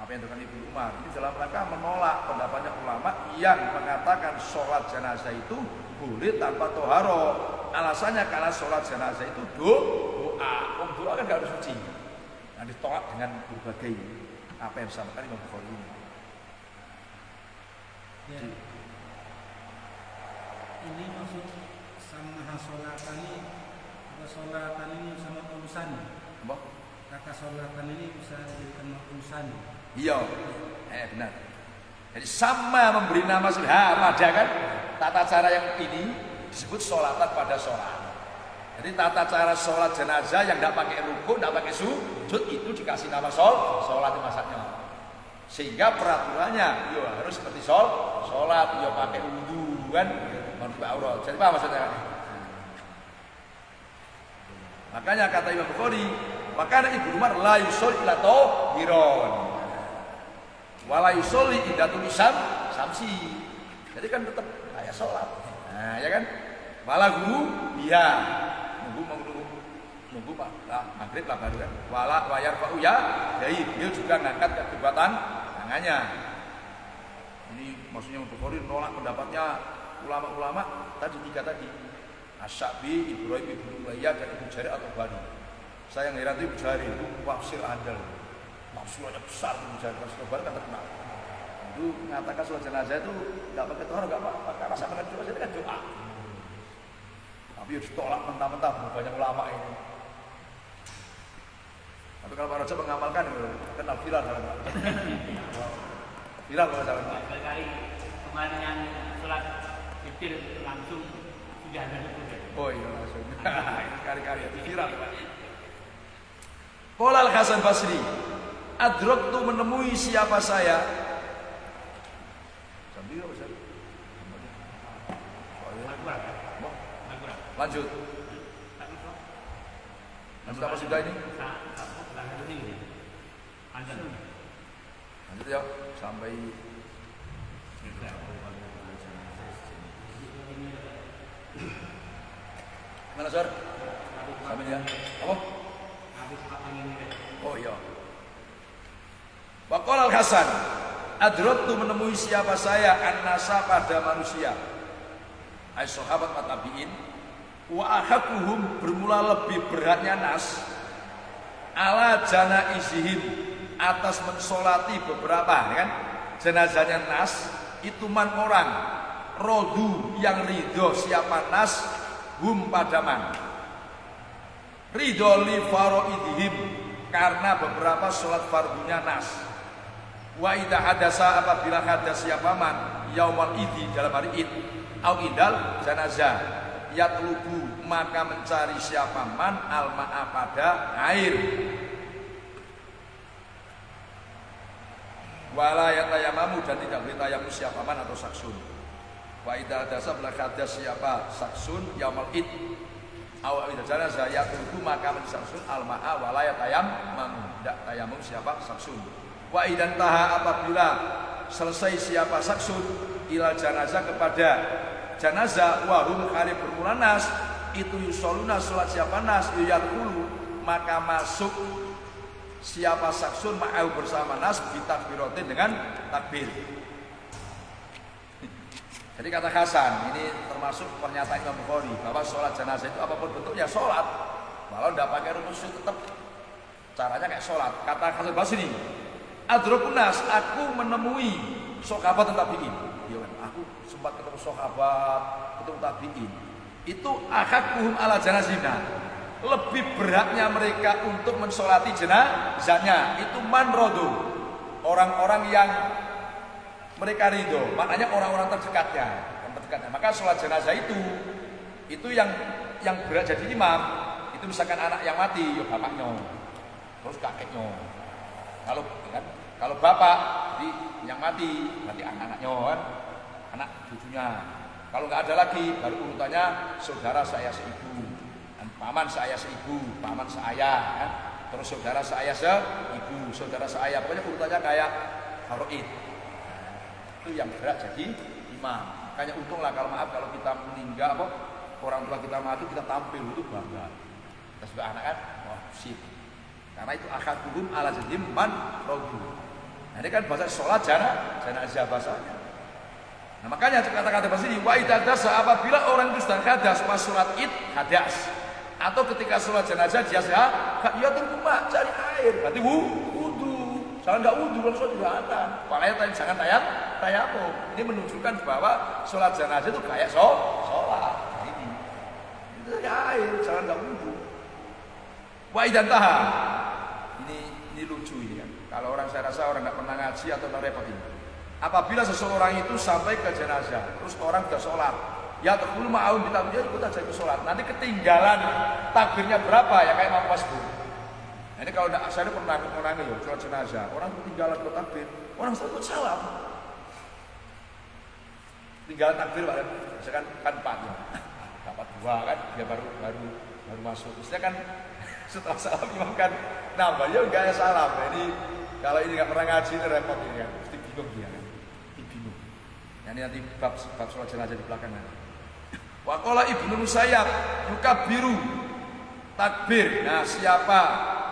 Apa yang dilakukan Ibnu Umar ini dalam rangka menolak pendapatnya ulama yang mengatakan sholat jenazah itu boleh tanpa toharo. Alasannya karena sholat jenazah itu doa. Doa kan gak harus suci. Nah ditolak dengan berbagai apa yang disampaikan Imam Bukhari ini. Ya. Ini maksud sama sholatan ini, atau sholatan ini sama urusan. Apa? Kata sholatan ini bisa dijadikan urusan. Iya, benar. Jadi sama memberi nama ada kan tata cara yang ini disebut sholatan pada sholat. Jadi tata cara sholat jenazah yang tidak pakai ruku, tidak pakai sujud itu dikasih nama sholat masaknya. Sehingga peraturannya yo harus seperti sholat, yo pakai wudu kan, menutup aurat. Jadi apa maksudnya? Makanya kata Imam Bukhari, makanya Ibnu Umar la yusolli illa tohiron. Wala yusolli inda tulu'i syamsi. Jadi kan tetap kayak sholat. Nah, ya kan? Wala guru dia nunggu maghrib lah baru kan. Wala wayar fa'u ya, jadi beliau juga ngangkat kekuatan tangannya. Ini maksudnya untuk Bukhari nolak pendapatnya ulama-ulama tadi tiga tadi. Asy-Syafi'i, Ibrahim Ibnu Umayyah dan Ibnu Jarir atau Bani. Saya yang heran itu Ibnu Jarir itu tafsir andal. Tafsirannya besar Ibnu Jarir, tafsir Bani kan terkenal. Itu mengatakan sholat jenazah itu enggak pakai tohar, enggak apa-apa, karena sama dengan doa, kan doa. Tapi harus ditolak mentah-mentah banyak ulama ini. Tapi kalau Pak Raja mengamalkan, kenal viral kalau enggak. Viral kalau salah. Kali kemarin yang sholat kecil langsung sudah ada itu. Oh iya langsung. Kari-kari itu viral Pak. Qala Al-Hasan Basri, adraktu menemui siapa saya. Sambil apa sih? Lanjut. Lanjut apa sudah ini? Lanjut ya sampai mana Sor? Sampai ya. Apa? Oh iya. Waqala Al-Hasan, adraktu menemui siapa saya an-nasa pada manusia. Ai sahabat wa tabi'in wa ahakuhum bermula lebih beratnya nas ala janaizihim, atas mensolati beberapa, ya kan? Jenazahnya nas itu man orang rodu yang ridho siapa nas hum padaman ridho li faroidihim karena beberapa sholat fardunya nas. Wa idza hadasa apabila hadas siapa man yaumal idi dalam hari id au idal janazah yatlubu maka mencari siapa man al-ma'a pada air. Wala yatayamamu dan tidak boleh tayamum siapa man atau saksun. Wa idza hadasa apabila hadas siapa saksun yaumal id au idal janazah yatlubu maka mencari al-ma'a wala yatayamamu tidak tayamum siapa saksun. Wa idan taha apabila selesai siapa saksun ilal janazah kepada janazah wahum kali bermula nas itu yusoluna sholat siapa nas yuyadkhulu maka masuk siapa saksun ma'au bersama nas bitakbiratin dengan takbir. Jadi kata Hasan ini termasuk pernyataan Imam Bukhari bahwa sholat janazah itu apapun bentuknya sholat walau tidak pakai rumus tetap caranya kayak sholat. Kata Hasan Basri adrokun nas aku menemui sahabat tabi'in. Ya kan, aku sempat ketemu sahabat, ketemu tabi'in. Itu akhakuhum ala janazina. Lebih beratnya mereka untuk mensolati jenazahnya itu manrodo. Orang-orang yang mereka ridho, maknanya orang-orang terdekatnya, Maka sholat jenazah itu yang berat jadi imam. Itu misalkan anak yang mati, ya bapaknya, terus kakeknya. Kalau bapak yang mati, berarti anak-anaknya kan, anak cucunya. Kalau nggak ada lagi, baru urutannya saudara saya seibu, paman saya seibu, paman saya, kan? Terus saudara saya seibu, saudara saya. Pokoknya urutannya kayak faraid. Itu yang berat jadi imam. Makanya untunglah kalau kita meninggal, orang tua kita mati, kita tampil itu bangga. Kita sebagai anak kan, wah sip. Karena itu akhaduhum ala jadhim man rodu. Nah ini kan bahasa sholat janazah bahasanya. Nah makanya kata-kata bahasa ini wa idadasa apabila orang itu sedang hadas pas sholat id hadas atau ketika sholat jenazah dia ya terkumpah cari air berarti wudu. Jangan nggak wudu kalau sholat tidak ada. Makanya jangan tayamum. Ini menunjukkan bahwa sholat jenazah itu kayak sholat. Nah, ini itu air jangan nggak wudu. Wa idantaha ini lucu ini kan. Kalau orang saya rasa orang nggak pernah ngaji atau repot ini. Apabila seseorang itu sampai ke jenazah, terus orang sudah sholat, ya terkulu ma'aun bitakbir ikut aja itu sholat. Nanti ketinggalan takbirnya berapa ya kayak Imam Wasbu. Nah, ini kalau saya pernah menangis ya sholat jenazah, orang ketinggalan ke takbir, orang satu salam. Tinggalan takbir Pak, misalkan kan 4 ya, dapat 2 kan, dia baru masuk. Terusnya kan setelah salam imam kan nambah ya enggak ya salam. Jadi kalau ini nggak pernah ngaji ini repot ini kan, mesti bingung dia kan, bingung. Nanti bab sholat jenazah di belakang nanti. Waqala Ibnu Musayyab yukabiru takbir. Nah siapa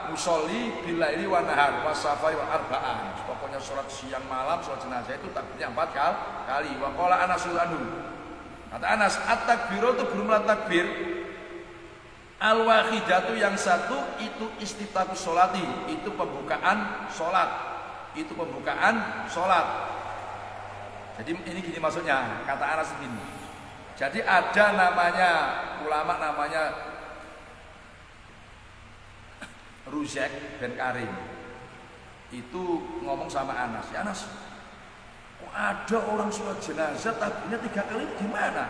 musolli bilaili wa nahar wasafai wa arba'an. Pokoknya sholat siang malam sholat jenazah itu takbirnya 4 kali. Waqala Anas anhu. Kata Anas at-takbiru itu belumlah takbir. Al-wahidatu yang satu itu istiftahus sholati, itu pembukaan sholat. Itu pembukaan sholat. Jadi ini gini maksudnya, kata Anas begini. Jadi ada namanya ulama namanya Ruzek bin Karim. Itu ngomong sama Anas, ya Anas, kok ada orang sholat jenazah takbirnya 3 kali gimana?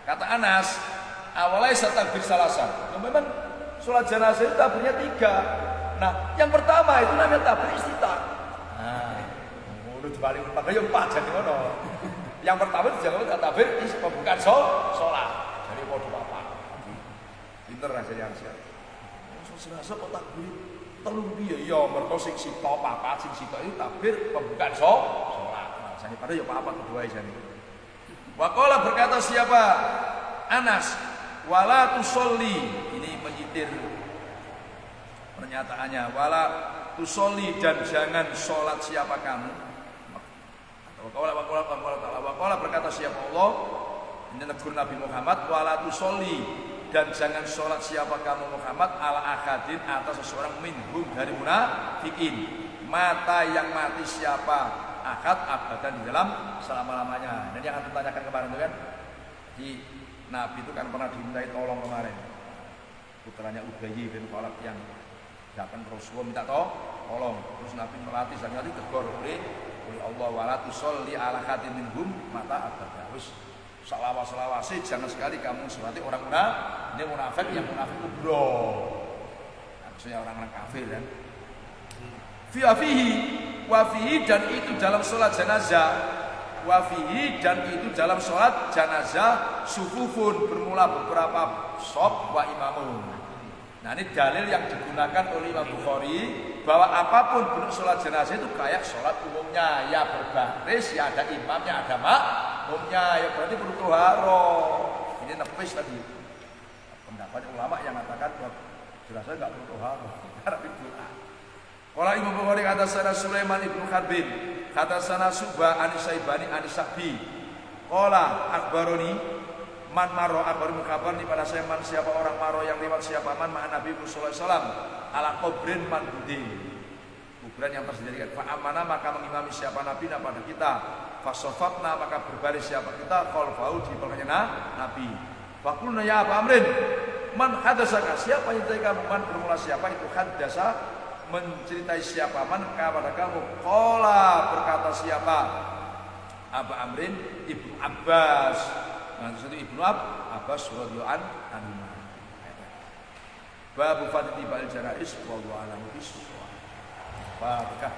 Kata Anas, awalnya saya takbir salasan. Memang sholat jenazah itu takbirnya 3. Nah, yang pertama itu namanya takbir istiftah. Nah, udah dibalik 4 ya 4 jadi ngono. Yang pertama itu jangan takbir pembukaan sholat. Jadi mau apa? Pinter aja yang siap. Sholat jenazah kok takbir telung piye ya mergo sing sita papat sing sita itu takbir pembukaan sholat. Nah, jane padha ya apa kedua jane. Waqala berkata siapa? Anas wala tusolli, ini menyitir pernyataannya, wala tusolli dan jangan sholat siapa kamu. Waqala berkata siapa Allah, ini negur Nabi Muhammad, wala tusolli dan jangan sholat siapa kamu Muhammad ala akadin atas seseorang minhum dari munafikin. Mata yang mati siapa akad abadan di dalam selama-lamanya. Dan yang akan ditanyakan kemarin itu kan, di Nabi itu kan pernah dimintai tolong kemarin. Putranya Ubayy bin Khalaf yang datang ke Rasulullah minta tolong. Terus Nabi melatih dan nanti tegur oleh Allah wala tusolli ala akadin minhum mata abadan. Wis selawasi jangan sekali kamu selati orang ini munafik yang munafik kubro, maksudnya orang-orang kafir kan. Wafihi dan itu dalam sholat jenazah. Wafihi dan itu dalam sholat jenazah sufufun bermula beberapa sop wa imamun. Nah ini dalil yang digunakan oleh Imam Bukhari bahwa apapun bentuk sholat jenazah itu kayak sholat umumnya, ya berbaris, ya ada imamnya, ada makmumnya, ya berarti perlu toharo. Ini nepis tadi pendapat ulama yang mengatakan bahwa jenazah nggak perlu toharo karena itu. Kalau Imam Bukhari kata sana Sulaiman ibnu Harbin, kata sana Subah Anisaibani Anisabi, Kola Akbaroni man maro akbar mukabar nih pada saya man siapa orang maro yang lewat siapa man ma'an Nabi sallallahu alaihi wasallam ala kubrin man budi kuburan yang tersendirikan fa amana maka mengimami siapa Nabi pada kita fasofatna maka berbaris siapa kita khalfahu di belakangnya Nabi fakulna ya Aba Amrin man hadasaka siapa yang dari kamu man bermula siapa itu hadasa menceritai siapa man kepada kamu kola berkata siapa Aba Amrin Ibnu Abbas. Nah, itu Ibnu Abbas radhiyallahu anhu. Bab fadli bal janais wallahu a'lam bishawab. Fatihah.